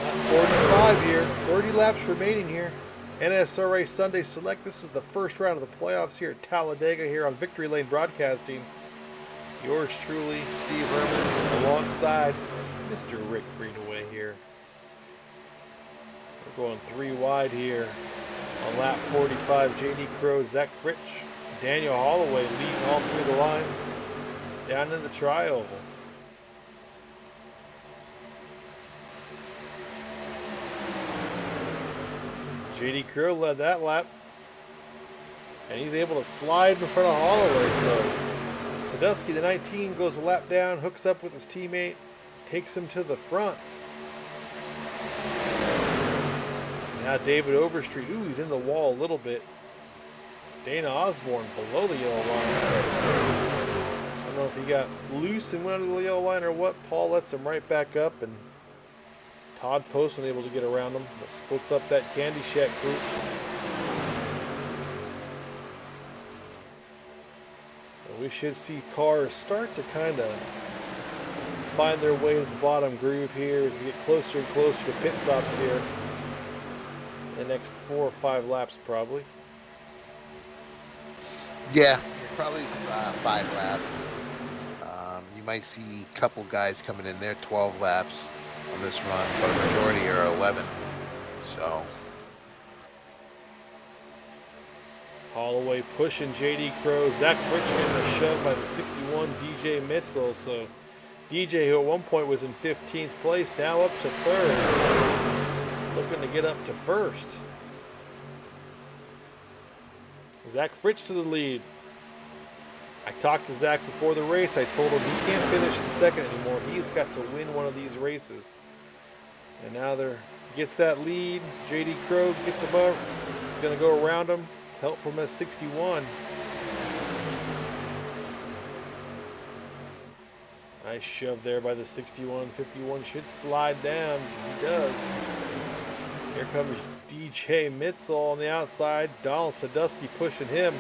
Lap 45 here. 30 laps remaining here. NSRA Sunday Select. This is the first round of the playoffs here at Talladega here on Victory Lane Broadcasting. Yours truly, Steve Herman, alongside Mr. Rick Greenaway here. We're going 3 wide here on lap 45. J.D. Crow, Zach Fritsch, Daniel Holloway leading all through the lines down in the tri-oval. J.D. Crow led that lap, and he's able to slide in front of Holloway. So Sadusky, the 19, goes a lap down, hooks up with his teammate, takes him to the front. Now David Overstreet, ooh, he's in the wall a little bit. Dana Osborne below the yellow line. I don't know if he got loose and went under the yellow line or what. Paul lets him right back up, and Todd Poston able to get around him. That splits up that Candy Shack group. So we should see cars start to kind of find their way to the bottom groove here as we get closer and closer to pit stops here. The next 4 or 5 laps, probably. Yeah, probably 5 laps. You might see a couple guys coming in there 12 laps on this run, but a majority are 11. So Holloway pushing J.D. Crow. Zach Fritsch getting a shove by the 61 DJ Mitzel. So DJ, who at one point was in 15th place, now up to 3rd. Looking to get up to 1st. Zach Fritsch to the lead. I talked to Zach before the race. I told him he can't finish in 2nd anymore. He's got to win one of these races. And now they're gets that lead. JD Crow gets above. Going to go around him. Help from S61. Nice shove there by the 61. 51 should slide down. He does. Here comes DJ Mitzel on the outside. Donald Sadusky pushing him.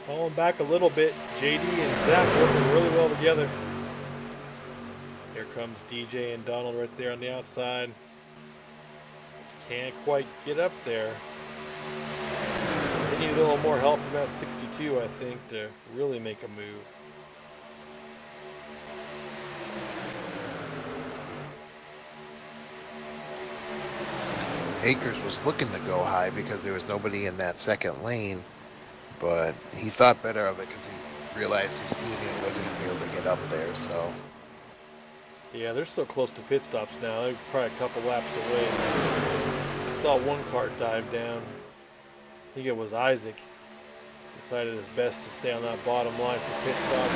Falling back a little bit. JD and Zach working really well together. Here comes DJ and Donald right there on the outside. Just can't quite get up there. They need a little more help from that 62, I think, to really make a move. Akers was looking to go high because there was nobody in that second lane, but he thought better of it because he realized his teammate wasn't going to be able to get up there. So Yeah, they're so close to pit stops now. They're probably a couple laps away. I saw one cart dive down. I think it was Isaac. Decided it's best to stay on that bottom line for pit stop.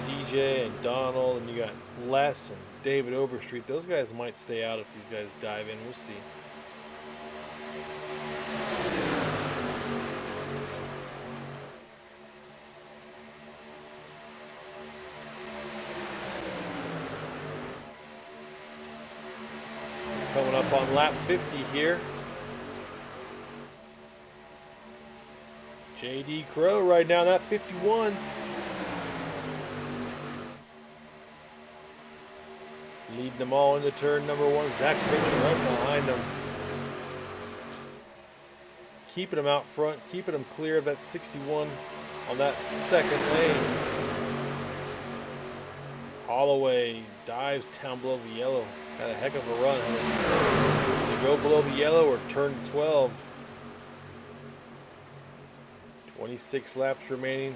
DJ and Donald, and you got Les and David Overstreet. Those guys might stay out if these guys dive in. We'll see. Coming up on lap 50 here. JD Crow right now, that 51. Leading them all into turn number one. Zach Pitcher right behind them. Keeping them out front, keeping them clear of that 61 on that second lane. Holloway dives down below the yellow. Had a heck of a run. To go below the yellow or turn 12. 26 laps remaining.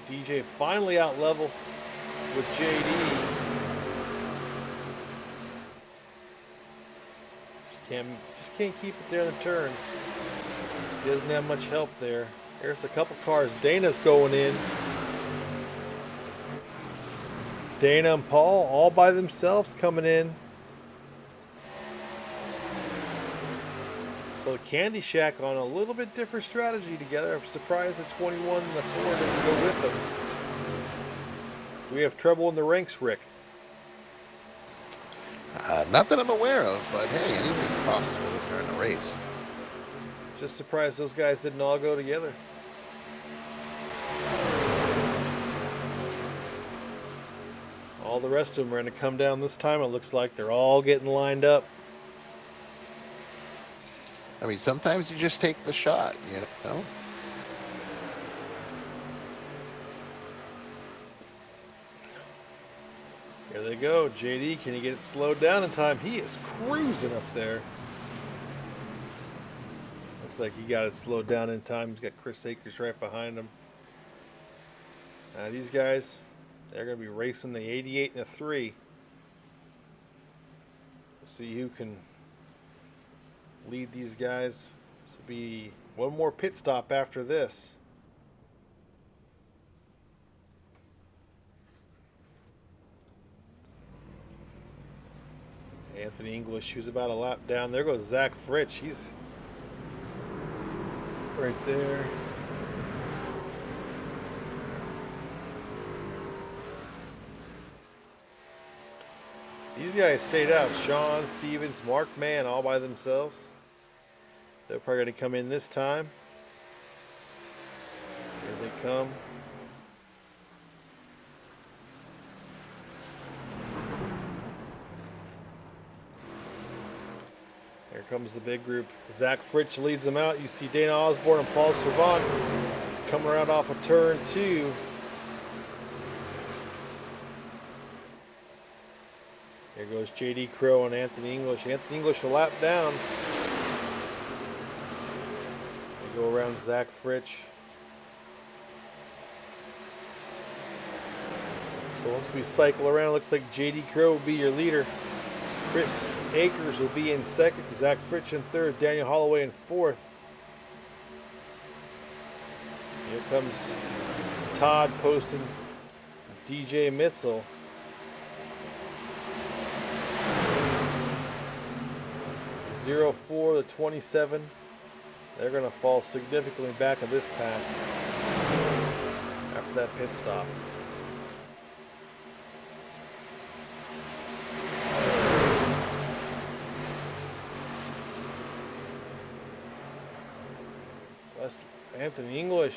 DJ finally out level with JD. Just can't keep it there in the turns. He doesn't have much help there. There's a couple cars. Dana's going in. Dana and Paul all by themselves coming in. So the Candy Shack on a little bit different strategy together. I'm surprised the 21 and the 4 didn't go with them. We have trouble in the ranks, Rick. not that I'm aware of, but hey, anything's possible during a race. Just surprised those guys didn't all go together. All the rest of them are going to come down this time. It looks like they're all getting lined up. I mean, sometimes you just take the shot, you know? Here they go. JD, can he get it slowed down in time? He is cruising up there. Looks like he got it slowed down in time. He's got Chris Akers right behind him. These guys, they're going to be racing the 88 and the 3. Let's see who can lead these guys. This will be one more pit stop after this. Anthony English, who's about a lap down. There goes Zach Fritsch. He's right there. These guys stayed out. Sean, Stevens, Mark Mann all by themselves. They're probably going to come in this time. Here they come. Here comes the big group. Zach Fritsch leads them out. You see Dana Osborne and Paul Servant coming around off of turn 2. Here goes JD Crow and Anthony English. Anthony English a lap down. They go around Zach Fritsch. So once we cycle around, it looks like JD Crow will be your leader. Chris Akers will be in second. Zach Fritsch in third. Daniel Holloway in fourth. Here comes Todd Poston, DJ Mitzel. Zero 04 to 27. They're going to fall significantly back of this pack after that pit stop. That's Anthony English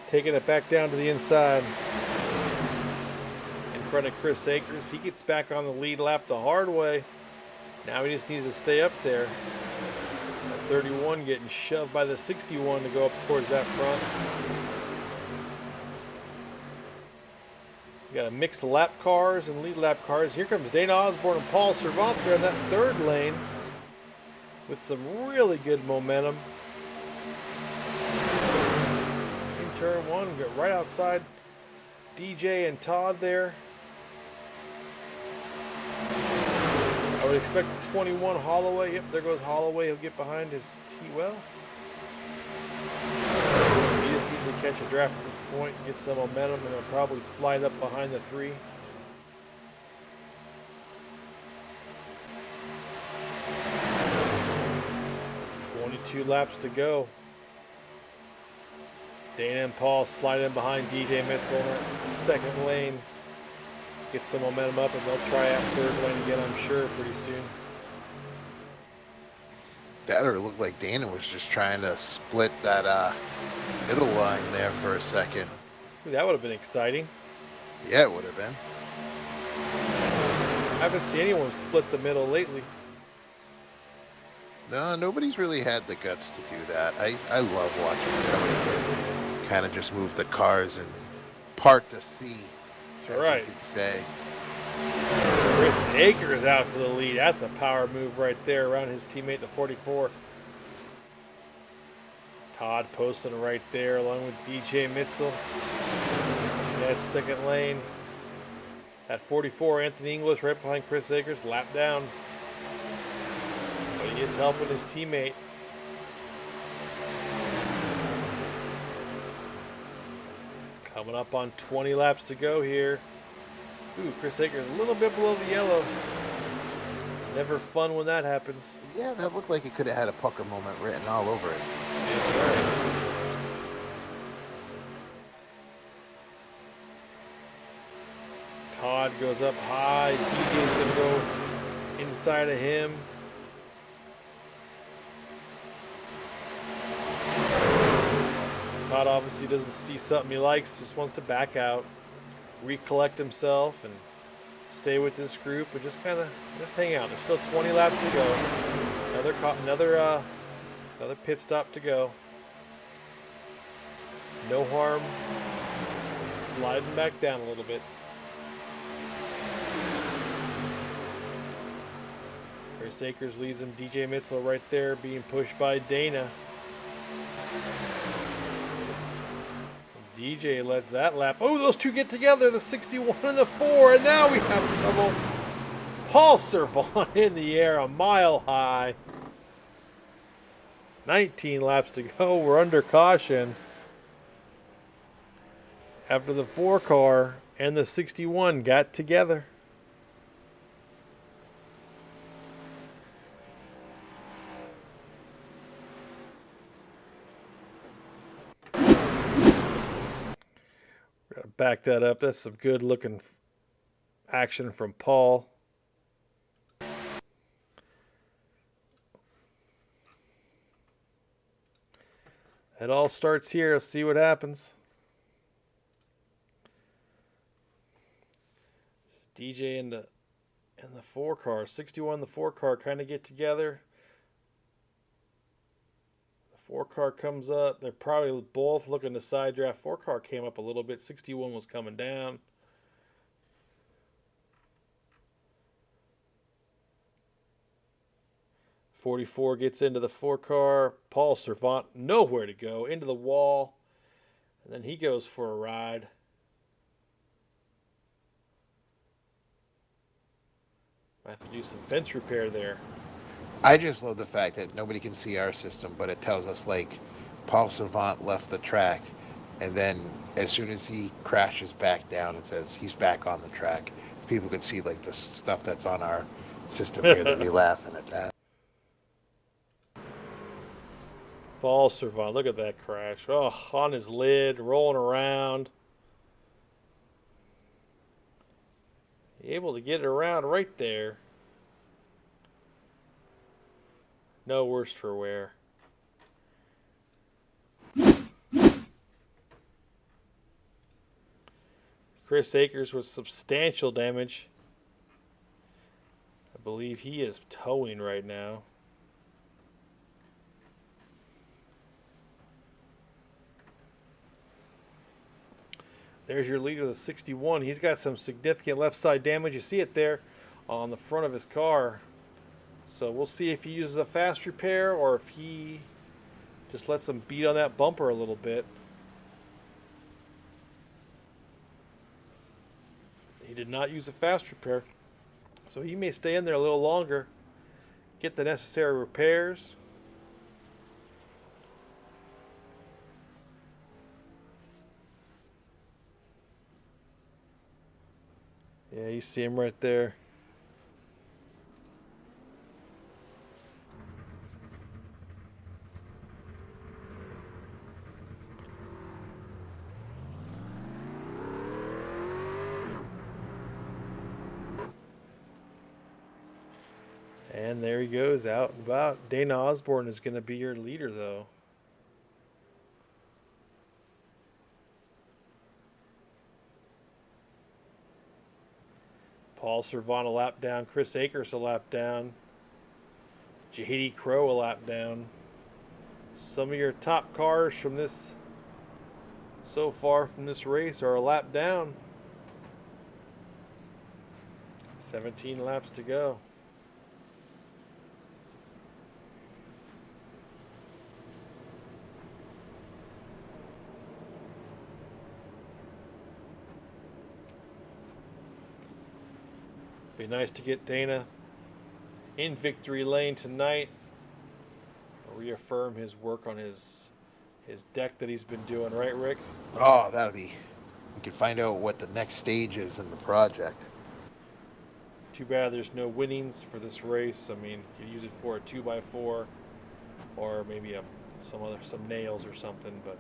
taking it back down to the inside in front of Chris Akers. He gets back on the lead lap the hard way. Now he just needs to stay up there. That 31 getting shoved by the 61 to go up towards that front. You got a mix of lap cars and lead lap cars. Here comes Dana Osborne and Paul Servant there in that third lane with some really good momentum. In turn one, we get right outside DJ and Todd there. I would expect 21 Holloway. Yep, there goes Holloway. He'll get behind his T-well. He just needs to catch a draft at this point and get some momentum, and he'll probably slide up behind the 3. Two laps to go. Dana and Paul slide in behind DJ Mitzel in that second lane. Get some momentum up, and they'll try out third lane again, I'm sure, pretty soon. That or it looked like Dana was just trying to split that middle line there for a second. Ooh, that would have been exciting. Yeah, it would have been. I haven't seen anyone split the middle lately. No, nobody's really had the guts to do that. I love watching somebody get, kind of just move the cars and part the sea, That's as right. you could say. Chris Akers out to the lead. That's a power move right there around his teammate, the 44. Todd Poston right there along with DJ Mitzel. In that second lane. At 44, Anthony English right behind Chris Akers, lap down. But he is helping his teammate. Coming up on 20 laps to go here. Ooh, Chris Akers a little bit below the yellow. Never fun when that happens. Yeah, that looked like it could have had a pucker moment written all over it. That's right. Todd goes up high. DJ's going to go inside of him. Todd obviously doesn't see something he likes, just wants to back out, recollect himself, and stay with this group and just kind of hang out. There's still 20 laps to go. Another pit stop to go. No harm. Sliding back down a little bit. Chris Akers leads him. DJ Mitzel right there being pushed by Dana. DJ lets that lap. Oh, those two get together, the 61 and the 4, and now we have trouble. Paul Servant in the air, a mile high. 19 laps to go. We're under caution. After the 4 car and the 61 got together. Gotta back that up. That's some good looking action from Paul. It all starts here. Let's see what happens. DJ and the 4 car, 61, the 4 car kind of get together. The 4 car comes up. They're probably both looking to side draft. 4 car came up a little bit. 61 was coming down. .44 gets into the 4 car. Paul Servant nowhere to go, into the wall, and then he goes for a ride. have to do some fence repair there. I just love the fact that nobody can see our system, but it tells us like Paul Savant left the track, and then as soon as he crashes back down, it says he's back on the track. If people could see like the stuff that's on our system here, they'd be laughing at that. Paul Servant, look at that crash. Oh, on his lid, rolling around. Able to get it around right there. No worse for wear. Chris Akers with substantial damage. I believe he is towing right now. There's your leader, the 61. He's got some significant left side damage. You see it there on the front of his car. So we'll see if he uses a fast repair or if he just lets him beat on that bumper a little bit. He did not use a fast repair. So he may stay in there a little longer, get the necessary repairs. Yeah, you see him right there. And there he goes, out and about. Dana Osborne is going to be your leader, though. Paul Servant a lap down. Chris Akers a lap down. Jahidi Crow a lap down. Some of your top cars from this, so far from this race, are a lap down. 17 laps to go. Be nice to get Dana in victory lane tonight. Reaffirm his work on his deck that he's been doing, right, Rick? Oh, that'll be. We can find out what the next stage is in the project. Too bad there's no winnings for this race. I mean, you could use it for a 2x4 or maybe some nails or something, but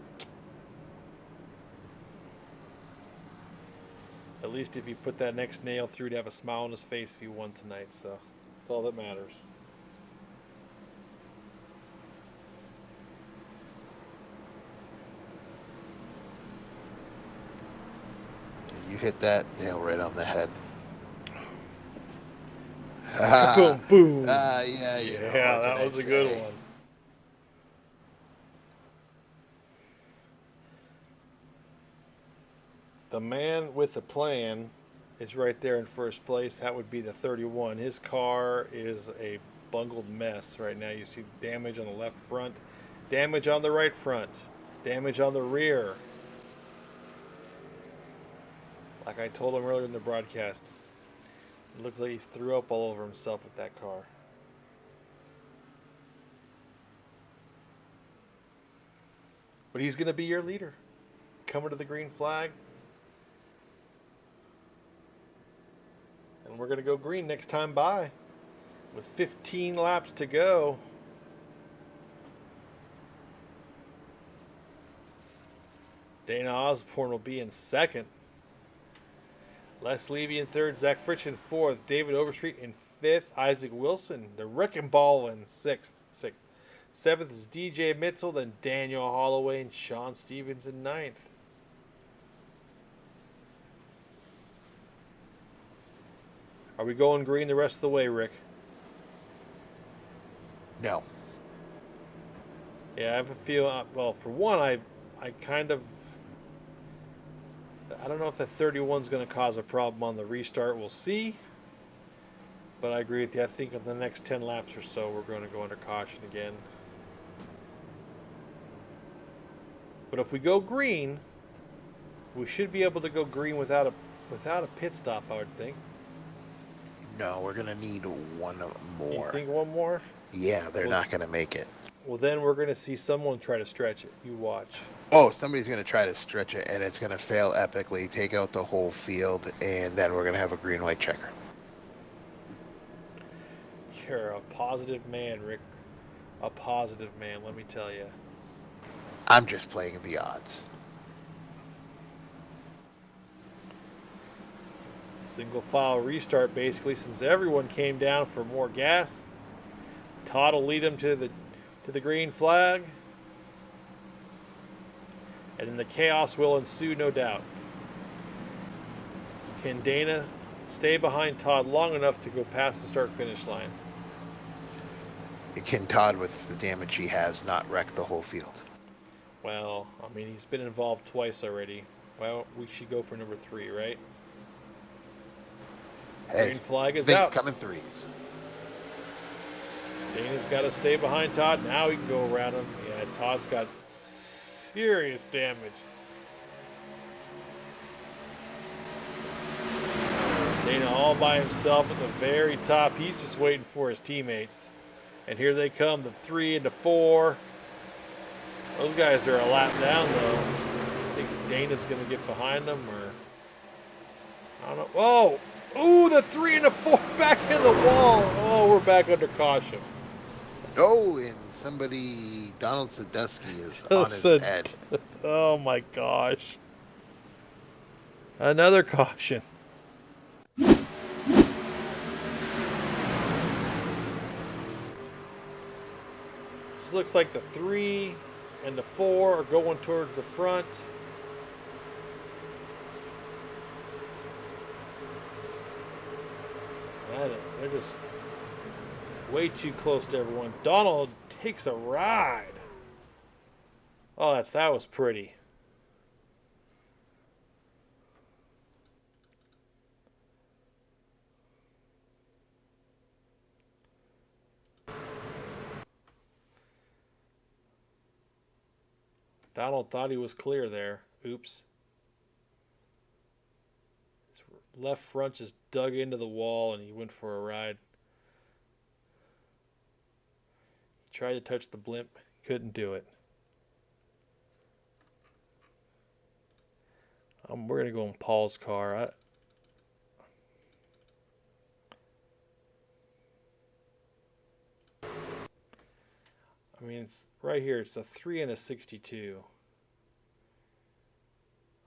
at least if you put that next nail through, to have a smile on his face if he won tonight. So that's all that matters. You hit that nail right on the head. Boom, boom. Yeah, that was a good one. The man with the plan is right there in first place. That would be the 31. His car is a bungled mess right now. You see damage on the left front, damage on the right front, damage on the rear. Like I told him earlier in the broadcast, it looks like he threw up all over himself with that car. But he's going to be your leader. Coming to the green flag. And we're going to go green next time by. With 15 laps to go. Dana Osborne will be in second. Les Levy in third. Zach Fritsch in fourth. David Overstreet in fifth. Isaac Wilson, the wrecking ball, in sixth. Seventh is DJ Mitchell. Then Daniel Holloway and Sean Stevens in ninth. Are we going green the rest of the way, Rick? No. Yeah, I have a feel. Well, for one, I kind of. I don't know if that 31's going to cause a problem on the restart. We'll see. But I agree with you. I think of the next 10 laps or so, we're going to go under caution again. But if we go green, we should be able to go green without a pit stop, I would think. No, we're gonna need one You more. think one more? Yeah, they're Well, not gonna make it. well, then we're going to see someone try to stretch it. You watch. Oh, somebody's gonna try to stretch it, and it's gonna fail epically, take out the whole field, and then we're gonna have a green-white checker. You're a positive man, Rick. A positive man, let me tell you. I'm just playing the odds. Single file restart basically, since everyone came down for more gas. Todd will lead him to the green flag. And then the chaos will ensue, no doubt. Can Dana stay behind Todd long enough to go past the start-finish line? Can Todd, with the damage he has, not wreck the whole field? Well, I mean, he's been involved twice already. Well, we should go for number 3, right? Hey, Green flag is think out. coming threes. Dana's got to stay behind Todd. Now he can go around him. Yeah, Todd's got serious damage. Dana all by himself at the very top. He's just waiting for his teammates. And here they come, the 3 and the 4. Those guys are a lap down, though. I think Dana's going to get behind them, or... I don't know. Whoa! Ooh, the 3 and the 4 back in the wall. Oh, we're back under caution. Oh, and Donald Sadusky is on his head. Oh, my gosh. Another caution. This looks like the 3 and the 4 are going towards the front. They're just way too close to everyone. Donald takes a ride. Oh, that was pretty. Donald thought he was clear there. Oops. His left front just dug into the wall and he went for a ride. He tried to touch the blimp, couldn't do it. We're going to go in Paul's car. I mean, it's right here. It's a 3 and a 62.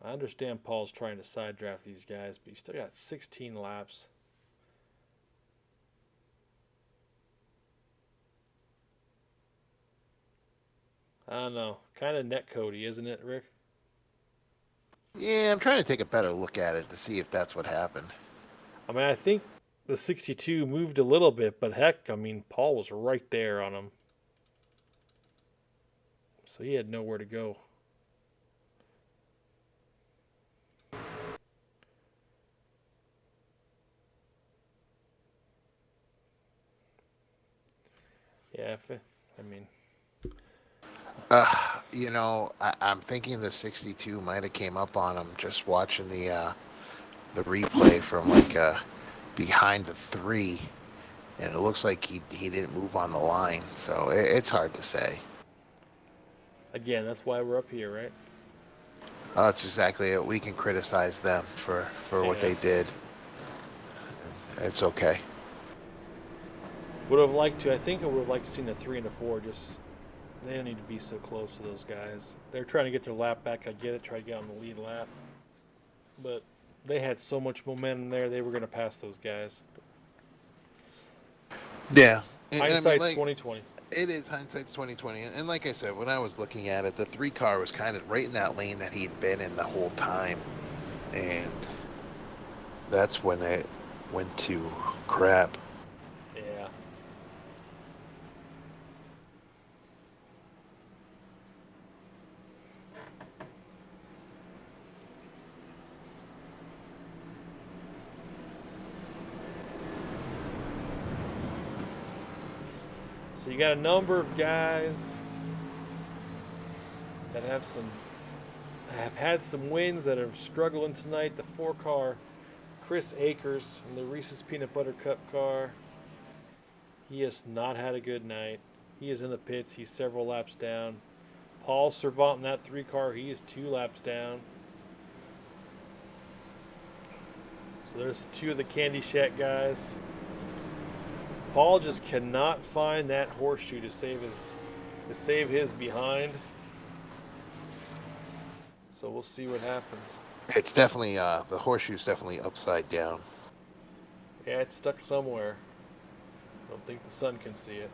I understand Paul's trying to side draft these guys, but you still got 16 laps. I don't know. Kind of net Cody, isn't it, Rick? Yeah, I'm trying to take a better look at it to see if that's what happened. I mean, I think the 62 moved a little bit, but heck, I mean, Paul was right there on him. So he had nowhere to go. Yeah, I mean... I'm thinking the 62 might have came up on him just watching the replay from behind the 3, and it looks like he didn't move on the line, so it's hard to say. Again, that's why we're up here, right? That's exactly it. We can criticize them for what they did. It's okay. Would have liked to. I think I would have liked to seen the 3 and the 4. Just they don't need to be so close to those guys. They're trying to get their lap back. I get it. Try to get on the lead lap, but they had so much momentum there. They were going to pass those guys. Yeah, Hindsight's 2020. It is hindsight's 2020, and like I said, when I was looking at it, the 3 car was kind of right in that lane that he'd been in the whole time, and that's when it went to crap. Yeah. So you got a number of guys that have had some wins that are struggling tonight. The 4 car Chris Akers in the Reese's Peanut Butter Cup car. He has not had a good night. He is in the pits. He's several laps down. Paul Servant in that 3 car. He is 2 laps down. So there's 2 of the Candy Shack guys. Paul just cannot find that horseshoe to save his behind. So we'll see what happens. It's definitely the horseshoe's definitely upside down. Yeah, it's stuck somewhere. Don't think the sun can see it.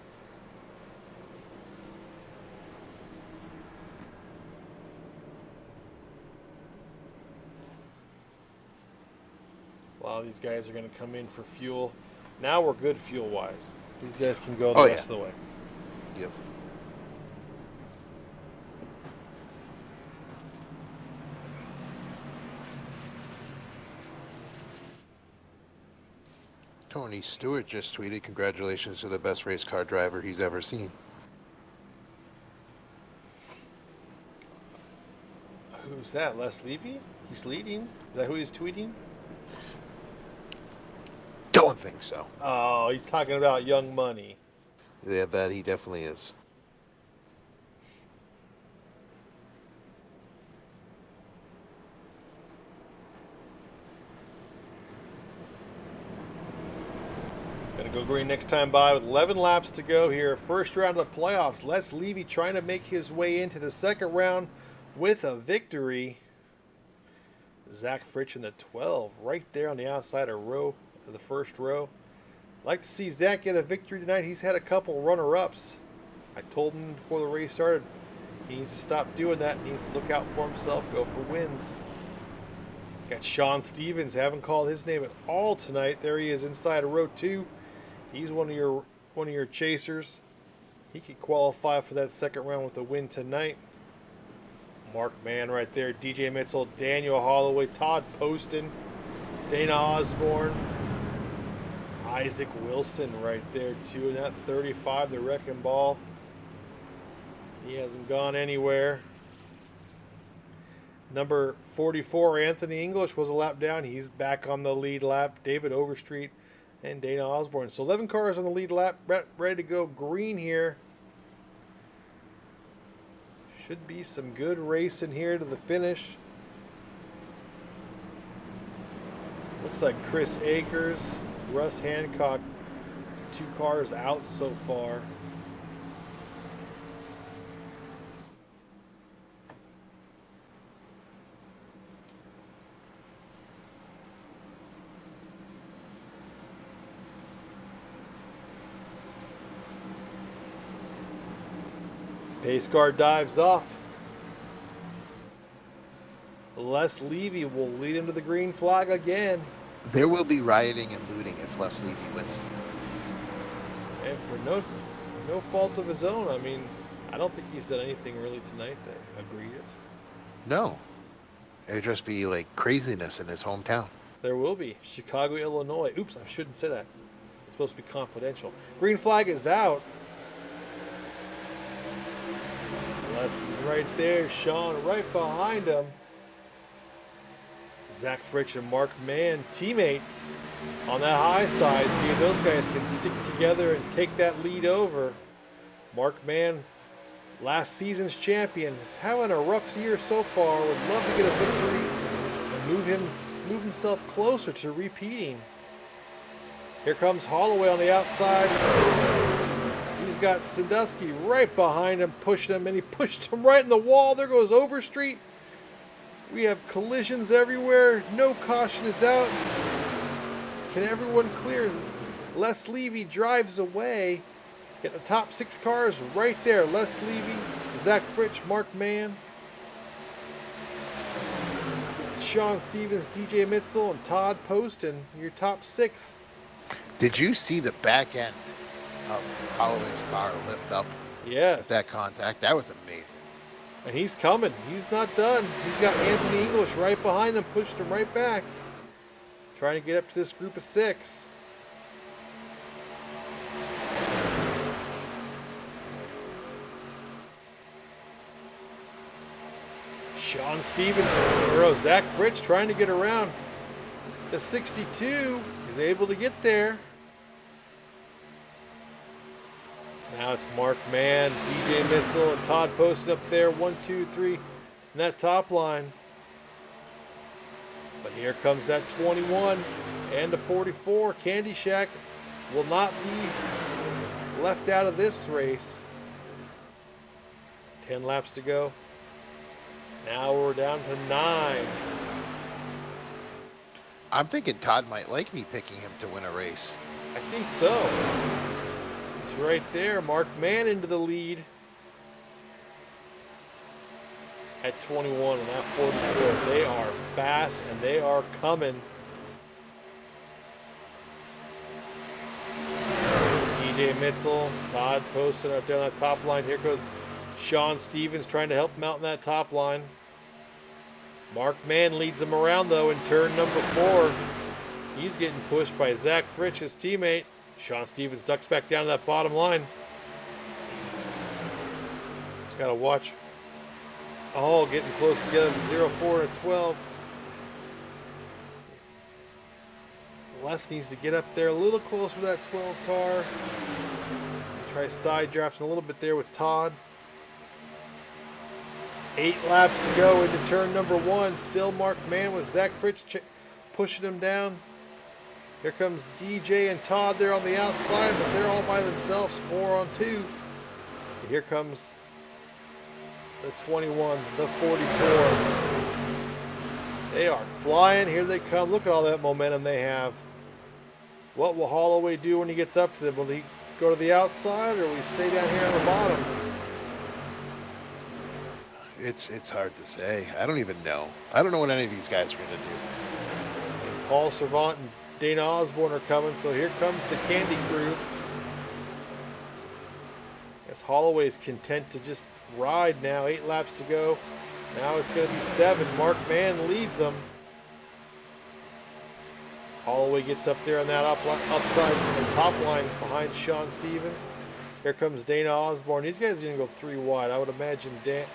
Wow, these guys are going to come in for fuel. Now we're good fuel-wise. These guys can go the rest of the way. Yep. Tony Stewart just tweeted, "Congratulations to the best race car driver he's ever seen." Who's that? Les Levy? He's leading? Is that who he's tweeting? Don't think so. Oh, he's talking about Young Money. Yeah, that he definitely is. Gonna go green next time by with 11 laps to go here. First round of the playoffs. Les Levy trying to make his way into the second round with a victory. Zach Fritsch in the 12, right there on the outside of the first row. Like to see Zach get a victory tonight. He's had a couple runner-ups. I told him before the race started, he needs to stop doing that. He needs to look out for himself, go for wins. Got Sean Stevens, haven't called his name at all tonight. There he is inside of row 2. He's one of your chasers. He could qualify for that second round with a win tonight. Mark Mann right there, DJ Mitchell, Daniel Holloway, Todd Poston, Dana Osborne, Isaac Wilson right there too in that 35, the wrecking ball. He hasn't gone anywhere. Number 44, Anthony English, was a lap down. He's back on the lead lap. David Overstreet and Dana Osborne. So 11 cars on the lead lap, ready to go green here. Should be some good racing here to the finish. Looks like Chris Akers, Russ Hancock, 2 cars out so far. Pace car dives off. Les Levy will lead him to the green flag again. There will be rioting and looting if Les Levy wins. And for no fault of his own. I mean, I don't think he said anything really tonight that agreed it. No. It'd just be like craziness in his hometown. There will be. Chicago, Illinois. Oops, I shouldn't say that. It's supposed to be confidential. Green flag is out. Les is right there. Sean right behind him. Zach Fritsch and Mark Mann, teammates on that high side. See if those guys can stick together and take that lead over. Mark Mann, last season's champion, is having a rough year so far. Would love to get a victory and move himself closer to repeating. Here comes Holloway on the outside. He's got Sandusky right behind him, pushing him, and he pushed him right in the wall. There goes Overstreet. We have collisions everywhere. No caution is out. Can everyone clear? Les Levy drives away. Get the top 6 cars right there. Les Levy, Zach Fritsch, Mark Mann, Sean Stevens, DJ Mitchell, and Todd Poston. Your top 6. Did you see the back end of Holloway's car lift up? Yes. With that contact? That was amazing. And he's coming. He's not done. He's got Anthony English right behind him, pushed him right back. Trying to get up to this group of 6. Sean Stevens, or Zach Fritsch trying to get around. The 62 is able to get there. Now it's Mark Mann, DJ Mitchell, and Todd posted up there. 1, 2, 3 in that top line. But here comes that 21 and the 44. Candy Shack will not be left out of this race. 10 laps to go. Now we're down to 9. I'm thinking Todd might like me picking him to win a race. I think so. He's right there. Mark Mann into the lead at 21 and that 44. They are fast and they are coming. DJ Mitchell, Todd posted up down that top line. Here goes Sean Stevens trying to help him out in that top line. Mark Mann leads him around though in turn number 4. He's getting pushed by Zach Fritsch, his teammate. Sean Stevens ducks back down to that bottom line. Just got to watch. All getting close together. 0, 4, and 12. Les needs to get up there a little closer to that 12 car. Try side drafting a little bit there with Todd. 8 laps to go into turn number 1. Still Mark Mann with Zach Fritsch pushing him down. Here comes DJ and Todd there on the outside, but they're all by themselves, 4 on 2. And here comes the 21, the 44. They are flying. Here they come. Look at all that momentum they have. What will Holloway do when he gets up to them? Will he go to the outside or will he stay down here on the bottom? It's hard to say. I don't even know. I don't know what any of these guys are going to do. Paul Servant and Dana Osborne are coming, so here comes the Candy crew. As Holloway's content to just ride now. 8 laps to go. Now it's going to be 7. Mark Mann leads them. Holloway gets up there on that upside and top line behind Sean Stevens. Here comes Dana Osborne. These guys are going to go 3 wide. I would imagine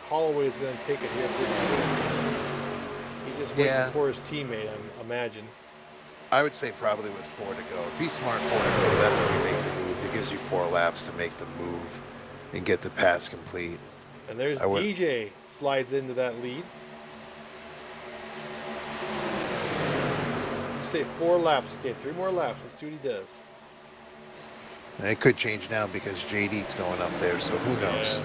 Holloway is going to take it here pretty quick. He's just waiting for his teammate, I imagine. I would say probably with 4 to go. If he's smart 4 to go, that's when you make the move. It gives you 4 laps to make the move and get the pass complete. And there's DJ slides into that lead. You say 4 laps. Okay, 3 more laps. Let's see what he does. And it could change now because JD's going up there, so who knows?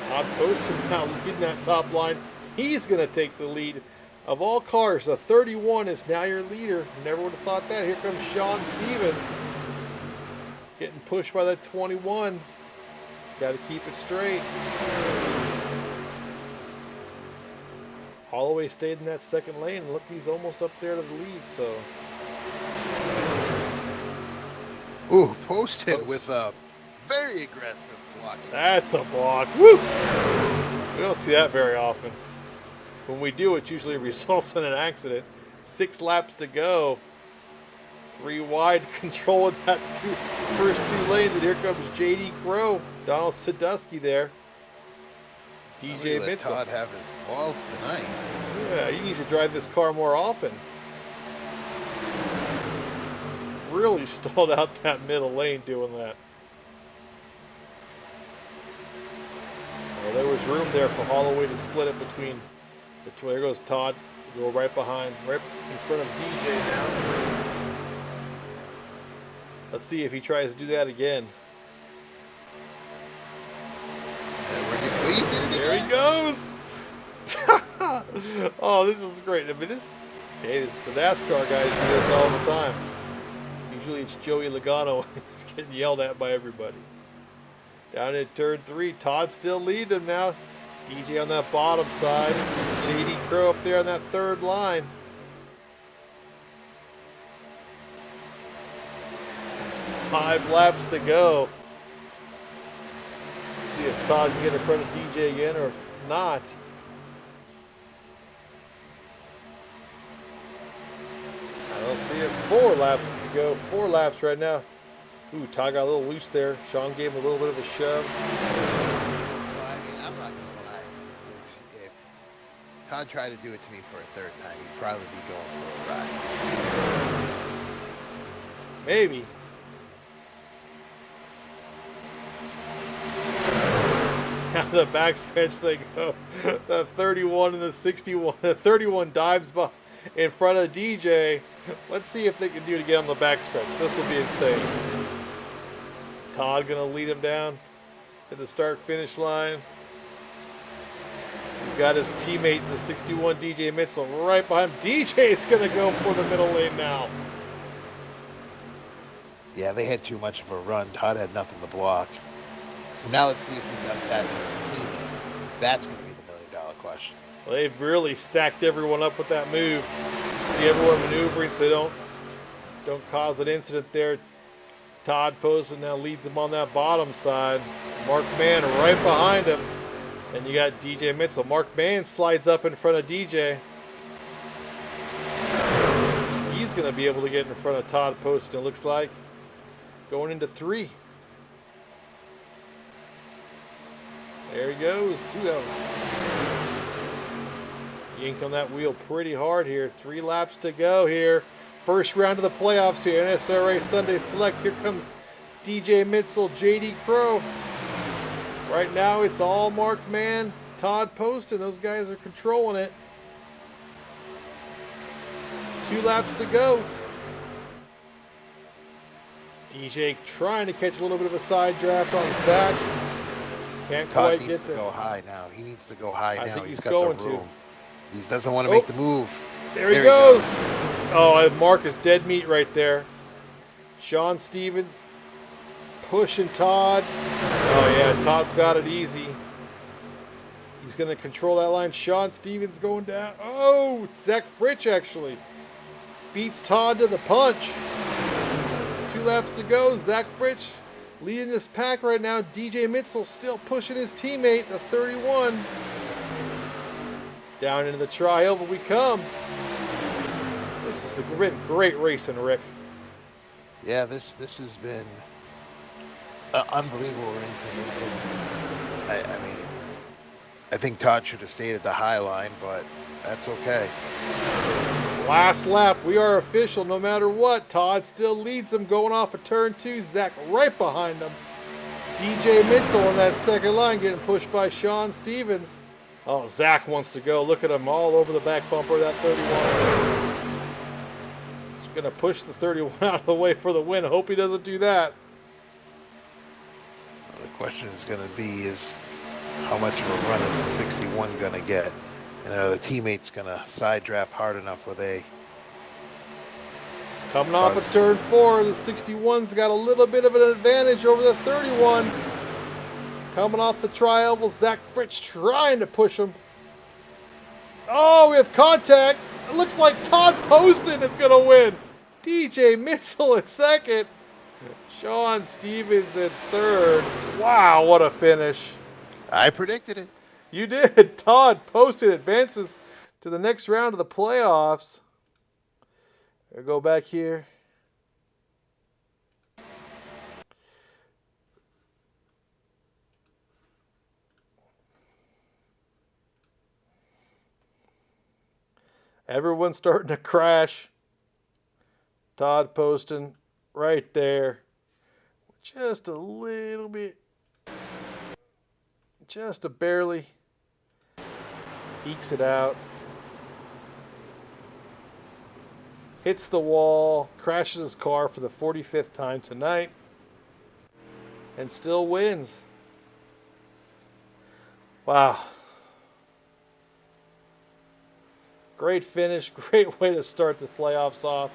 Todd Poston now leading that top line. He's going to take the lead. Of all cars, the 31 is now your leader. Never would have thought that. Here comes Sean Stevens. Getting pushed by that 21. Got to keep it straight. Holloway stayed in that second lane. Look, he's almost up there to the lead, so. Ooh, Poston with a very aggressive block. That's a block. Woo! We don't see that very often. When we do, it usually results in an accident. 6 laps to go. 3 wide, controlling that first 2 lanes. And here comes JD Crow. Donald Sadusky there. DJ Mitchell. Todd have his balls tonight. Yeah, he needs to drive this car more often. Really stalled out that middle lane doing that. Well, there was room there for Holloway to split it between the two. There goes Todd. Go right behind, right in front of DJ now. Let's see if he tries to do that again. There he goes. Oh, this is great. I mean, the NASCAR guys do this all the time. Usually it's Joey Logano. He's getting yelled at by everybody. Down at turn 3, Todd still leading him now. DJ on that bottom side. JD Crow up there on that 3rd line. Five laps to go. Let's see if Todd can get in front of DJ again or if not. I don't see it. 4 laps to go. 4 laps right now. Ooh, Todd got a little loose there. Sean gave him a little bit of a shove. Well, I mean, I'm not going to lie. If Todd tried to do it to me for a third time. He'd probably be going for a ride. Maybe. Down the backstretch they go. The 31 and the 61. The 31 dives in front of DJ. Let's see if they can do it again on the backstretch. This will be insane. Todd gonna lead him down at the start-finish line. He's got his teammate, the 61 DJ Mitchell, right behind him. DJ's gonna go for the middle lane now. Yeah, they had too much of a run. Todd had nothing to block. So now let's see if he does that to his teammate. That's going to be the million-dollar question. Well, they've really stacked everyone up with that move. See everyone maneuvering so they don't cause an incident there. Todd Poston now leads him on that bottom side. Mark Mann right behind him. And you got DJ Mitchell. Mark Mann slides up in front of DJ. He's going to be able to get in front of Todd Poston, it looks like. Going into 3. There he goes. Who else? Yanked on that wheel pretty hard here. 3 laps to go here. First round of the playoffs here. NSRA Sunday Select. Here comes DJ Mitchell, JD Crow. Right now it's all Mark Mann, Todd Poston. Those guys are controlling it. 2 laps to go. DJ trying to catch a little bit of a side draft on Zach. Can't Todd quite needs get to there. go high now. He needs to go high I now. think He's he's got going the to. room. He doesn't want to make the move. There he goes. Oh, Marcus dead meat right there. Sean Stevens pushing Todd. Oh yeah, Todd's got it easy. He's going to control that line. Sean Stevens going down. Oh, Zach Fritsch actually beats Todd to the punch. 2 laps to go. Zach Fritsch leading this pack right now. DJ Mitchell still pushing his teammate, the 31. Down into the tri-oval we come. This has been great racing, Rick. Yeah, this has been unbelievable racing. I mean, I think Todd should have stayed at the high line, but that's okay. Last lap, we are official no matter what. Todd still leads him going off of turn 2. Zach right behind him. DJ Mitchell on that second line getting pushed by Sean Stevens. Oh, Zach wants to go. Look at him all over the back bumper of that 31. He's going to push the 31 out of the way for the win. Hope he doesn't do that. The question is going to be is how much of a run is the 61 going to get? And are the teammates going to side draft hard enough where they... Coming off of turn 4, the 61's got a little bit of an advantage over the 31. Coming off the tri-oval, Zach Fritsch trying to push him. Oh, we have contact. It looks like Todd Poston is going to win. DJ Mitchell in second. Sean Stevens in third. Wow, what a finish. I predicted it. You did. Todd Poston advances to the next round of the playoffs. I'll go back here. Everyone's starting to crash. Todd Poston right there. Just a little bit. Just a barely. Ekes it out. Hits the wall. Crashes his car for the 45th time tonight. And still wins. Wow. Great finish. Great way to start the playoffs off.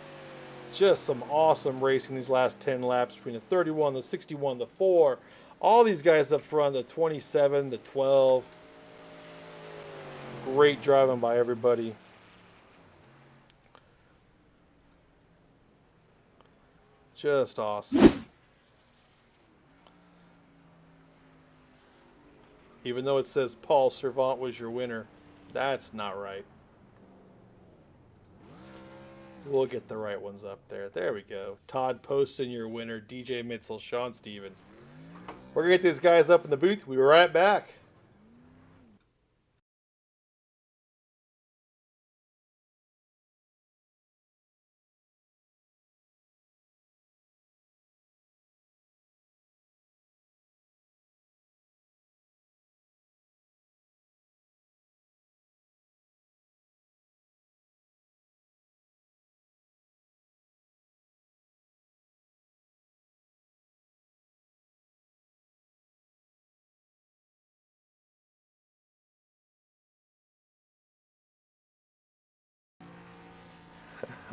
Just some awesome racing these last 10 laps between the 31, the 61, the 4. All these guys up front, the 27, the 12. Great driving by everybody. Just awesome. Even though it says Paul Servant was your winner, that's not right. We'll get the right ones up there. There we go. Todd Poston, your winner. DJ Mitchell, Sean Stevens. We're going to get these guys up in the booth. We'll be right back.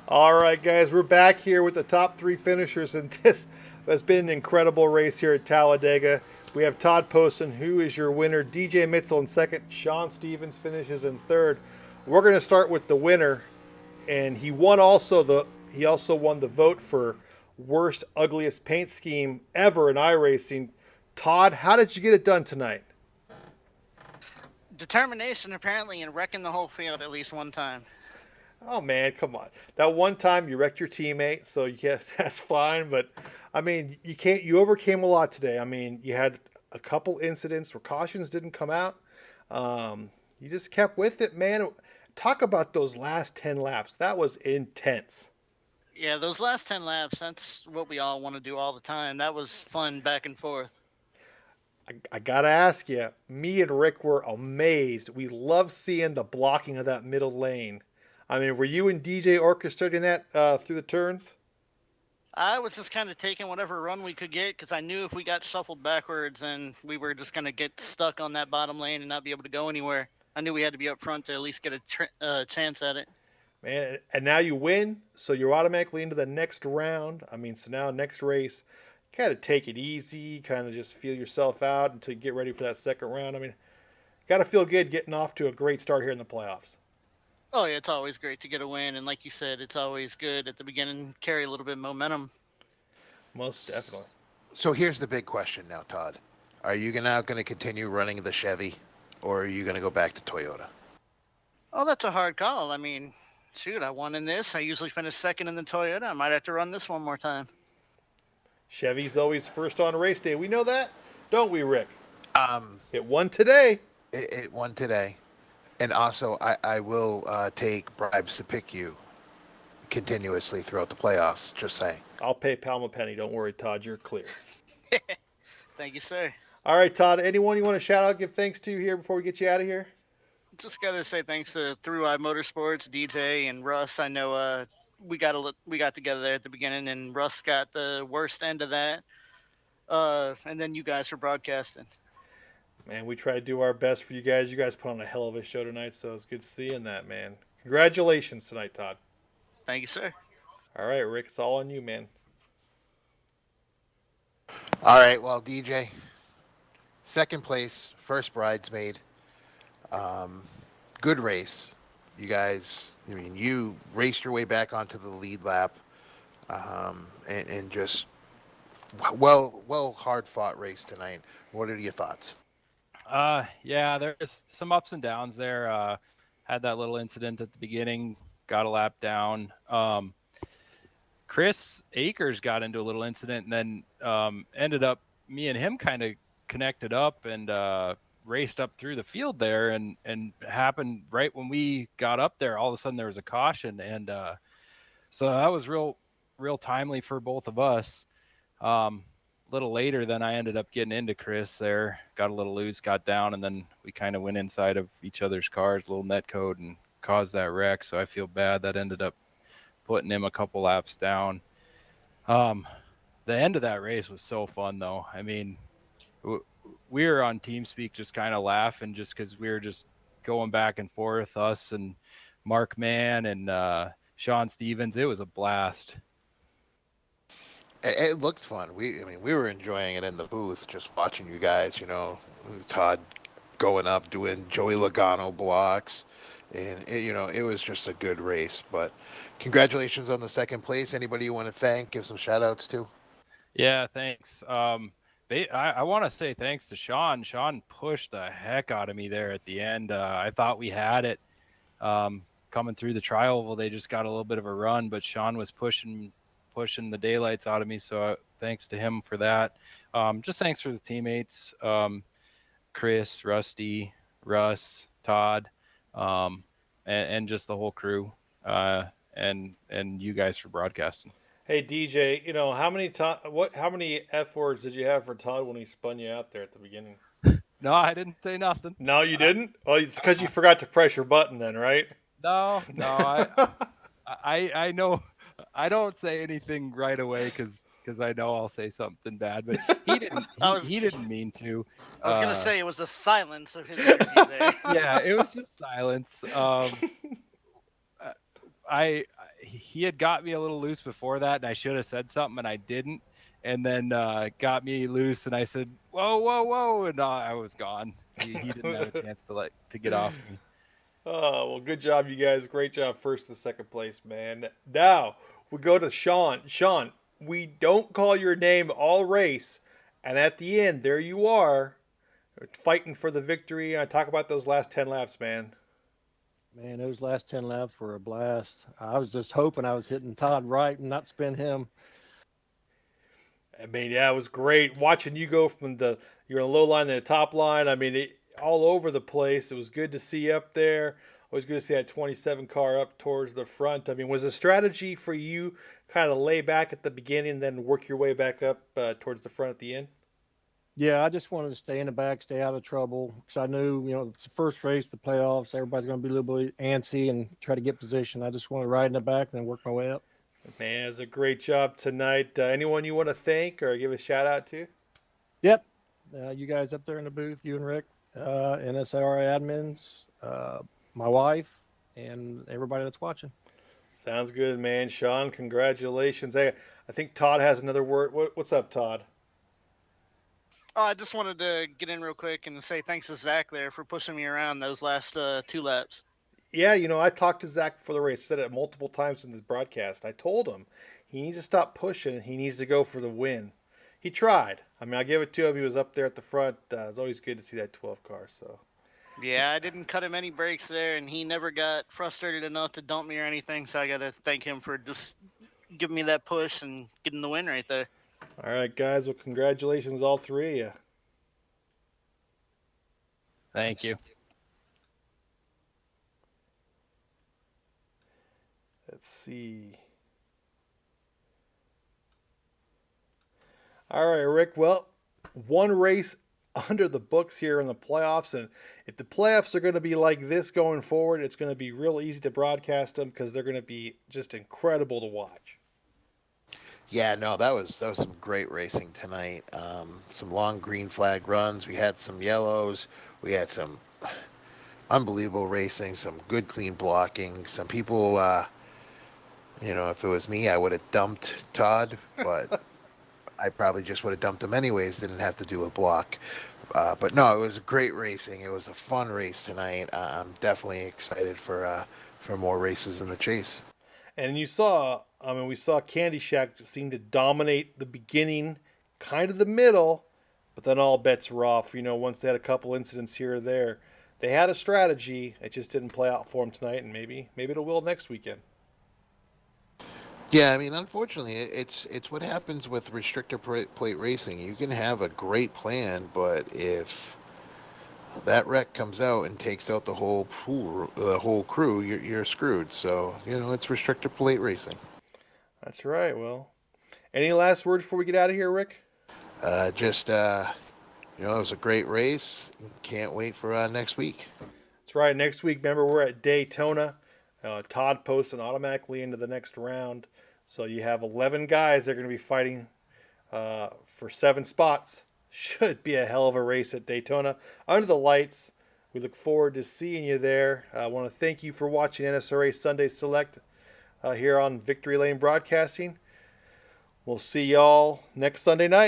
All right, guys, we're back here with the top three finishers, and this has been an incredible race here at Talladega. We have Todd Poston, who is your winner, DJ Mitchell in second, Sean Stevens finishes in third. We're going to start with the winner, and he also won the vote for worst ugliest paint scheme ever in iRacing. Todd, how did you get it done tonight? Determination, apparently, in wrecking the whole field at least one time. Oh man, come on. That one time you wrecked your teammate, so yeah, that's fine. But I mean, you overcame a lot today. I mean, you had a couple incidents where cautions didn't come out. You just kept with it, man. Talk about those last 10 laps. That was intense. Yeah, those last 10 laps, that's what we all want to do all the time. That was fun back and forth. I gotta ask you, me and Rick were amazed. We love seeing the blocking of that middle lane. I mean, were you and DJ orchestrating that through the turns? I was just kind of taking whatever run we could get because I knew if we got shuffled backwards and we were just going to get stuck on that bottom lane and not be able to go anywhere, I knew we had to be up front to at least get a chance at it. Man, and now you win, so you're automatically into the next round. I mean, so now next race, kind of take it easy, kind of just feel yourself out until you get ready for that second round. I mean, got to feel good getting off to a great start here in the playoffs. Oh, yeah, it's always great to get a win. And like you said, it's always good at the beginning, carry a little bit of momentum. Most definitely. So here's the big question now, Todd. Are you now going to continue running the Chevy, or are you going to go back to Toyota? Oh, that's a hard call. I mean, shoot, I won in this. I usually finish second in the Toyota. I might have to run this one more time. Chevy's always first on race day. We know that, don't we, Rick? It won today. It won today. And also, I will take bribes to pick you continuously throughout the playoffs, just saying. I'll pay Palma Penny. Don't worry, Todd. You're clear. Thank you, sir. All right, Todd. Anyone you want to shout out, give thanks to here before we get you out of here? Just got to say thanks to Through Eye Motorsports, DJ, and Russ. I know we got together there at the beginning, and Russ got the worst end of that. And then you guys for broadcasting. Man, we try to do our best for you guys. You guys put on a hell of a show tonight, so it's good seeing that, man. Congratulations tonight, Todd. Thank you, sir. All right, Rick, it's all on you, man. All right, well, DJ, second place, first bridesmaid. Good race. You guys, I mean, you raced your way back onto the lead lap, and just hard fought race tonight. What are your thoughts? Yeah, there's some ups and downs there. Had that little incident at the beginning, got a lap down. Chris Akers got into a little incident and then ended up, me and him kind of connected up and raced up through the field there, and happened right when we got up there. All of a sudden there was a caution, and so that was real timely for both of us. Little later, then I ended up getting into Chris there, got a little loose, got down, and then we kind of went inside of each other's cars, a little net code, and caused that wreck. So I feel bad. That ended up putting him a couple laps down. The end of that race was so fun, though. I mean, we were on TeamSpeak just kind of laughing just because we were just going back and forth, us and Mark Mann and Sean Stevens. It was a blast. It looked fun. We were enjoying it in the booth, just watching you guys. You know, Todd going up doing Joey Logano blocks, and it was just a good race. But congratulations on the second place. Anybody you want to thank? Give some shout outs to? Yeah, thanks. I want to say thanks to Sean. Sean pushed the heck out of me there at the end. I thought we had it coming through the trial. Well, they just got a little bit of a run, but Sean was pushing the daylights out of me. So thanks to him for that. Just thanks for the teammates, Chris, Rusty, Russ, Todd, and just the whole crew, and you guys for broadcasting. Hey DJ, how many F words did you have for Todd when he spun you out there at the beginning? No, I didn't say nothing. No, you didn't? Well, it's because you forgot to press your button then, right? No, I know. I don't say anything right away because I know I'll say something bad, but he didn't. He didn't mean to. I was gonna say it was a silence of his energy there. Yeah, it was just silence. he had got me a little loose before that, and I should have said something, and I didn't. And then got me loose, and I said, "Whoa, whoa, whoa!" And I was gone. He didn't have a chance to get off me. Oh, well, good job, you guys. Great job, first and second place, man. Now we go to Sean. Sean, we don't call your name all race, and at the end, there you are, fighting for the victory. I talk about those last 10 laps, man. Man, those last 10 laps were a blast. I was just hoping I was hitting Todd right and not spin him. I mean, yeah, it was great watching you go from you're in a low line to the top line. I mean, all over the place. It was good to see you up there. Always good to see that 27 car up towards the front. I mean, was a strategy for you kind of lay back at the beginning and then work your way back up towards the front at the end? Yeah, I just wanted to stay in the back, stay out of trouble, because I knew, it's the first race, the playoffs, everybody's going to be a little bit antsy and try to get position. I just want to ride in the back and then work my way up. Man, it was a great job tonight. Anyone you want to thank or give a shout out to? Yep. You guys up there in the booth, you and Rick, NSRA admins, my wife, and everybody that's watching. Sounds good, man. Sean, congratulations. Hey, I think Todd has another word. What's up, Todd? I just wanted to get in real quick and say thanks to Zach there for pushing me around those last 2 laps. Yeah, I talked to Zach before the race. Said it multiple times in this broadcast. I told him he needs to stop pushing. He needs to go for the win. He tried. I mean, I give it to him. He was up there at the front. It's always good to see that 12 car. So. Yeah, I didn't cut him any breaks there, and he never got frustrated enough to dump me or anything. So I got to thank him for just giving me that push and getting the win right there. All right, guys. Well, congratulations, all three of you. Thank you. Let's see. All right, Rick. Well, one race under the books here in the playoffs, and if the playoffs are going to be like this going forward, it's going to be real easy to broadcast them because they're going to be just incredible to watch. Yeah, no, that was some great racing tonight. Some long green flag runs. We had some yellows. We had some unbelievable racing. Some good clean blocking. Some people, if it was me, I would have dumped Todd, but I probably just would have dumped him anyways. Didn't have to do a block. But no, it was great racing. It was a fun race tonight. I'm definitely excited for more races in the chase. And we saw Candy Shack seem to dominate the beginning, kind of the middle, but then all bets were off. Once they had a couple incidents here or there, they had a strategy. It just didn't play out for them tonight, and maybe it will next weekend. Yeah, I mean, unfortunately, it's what happens with restrictor plate racing. You can have a great plan, but if that wreck comes out and takes out the whole crew, you're screwed. So it's restrictor plate racing. That's right. Well, any last words before we get out of here, Rick? It was a great race. Can't wait for next week. That's right. Next week, remember, we're at Daytona. Todd posted automatically into the next round. So you have 11 guys that are going to be fighting for 7 spots. Should be a hell of a race at Daytona under the lights. We look forward to seeing you there. I want to thank you for watching NSRA Sunday Select here on Victory Lane Broadcasting. We'll see y'all next Sunday night.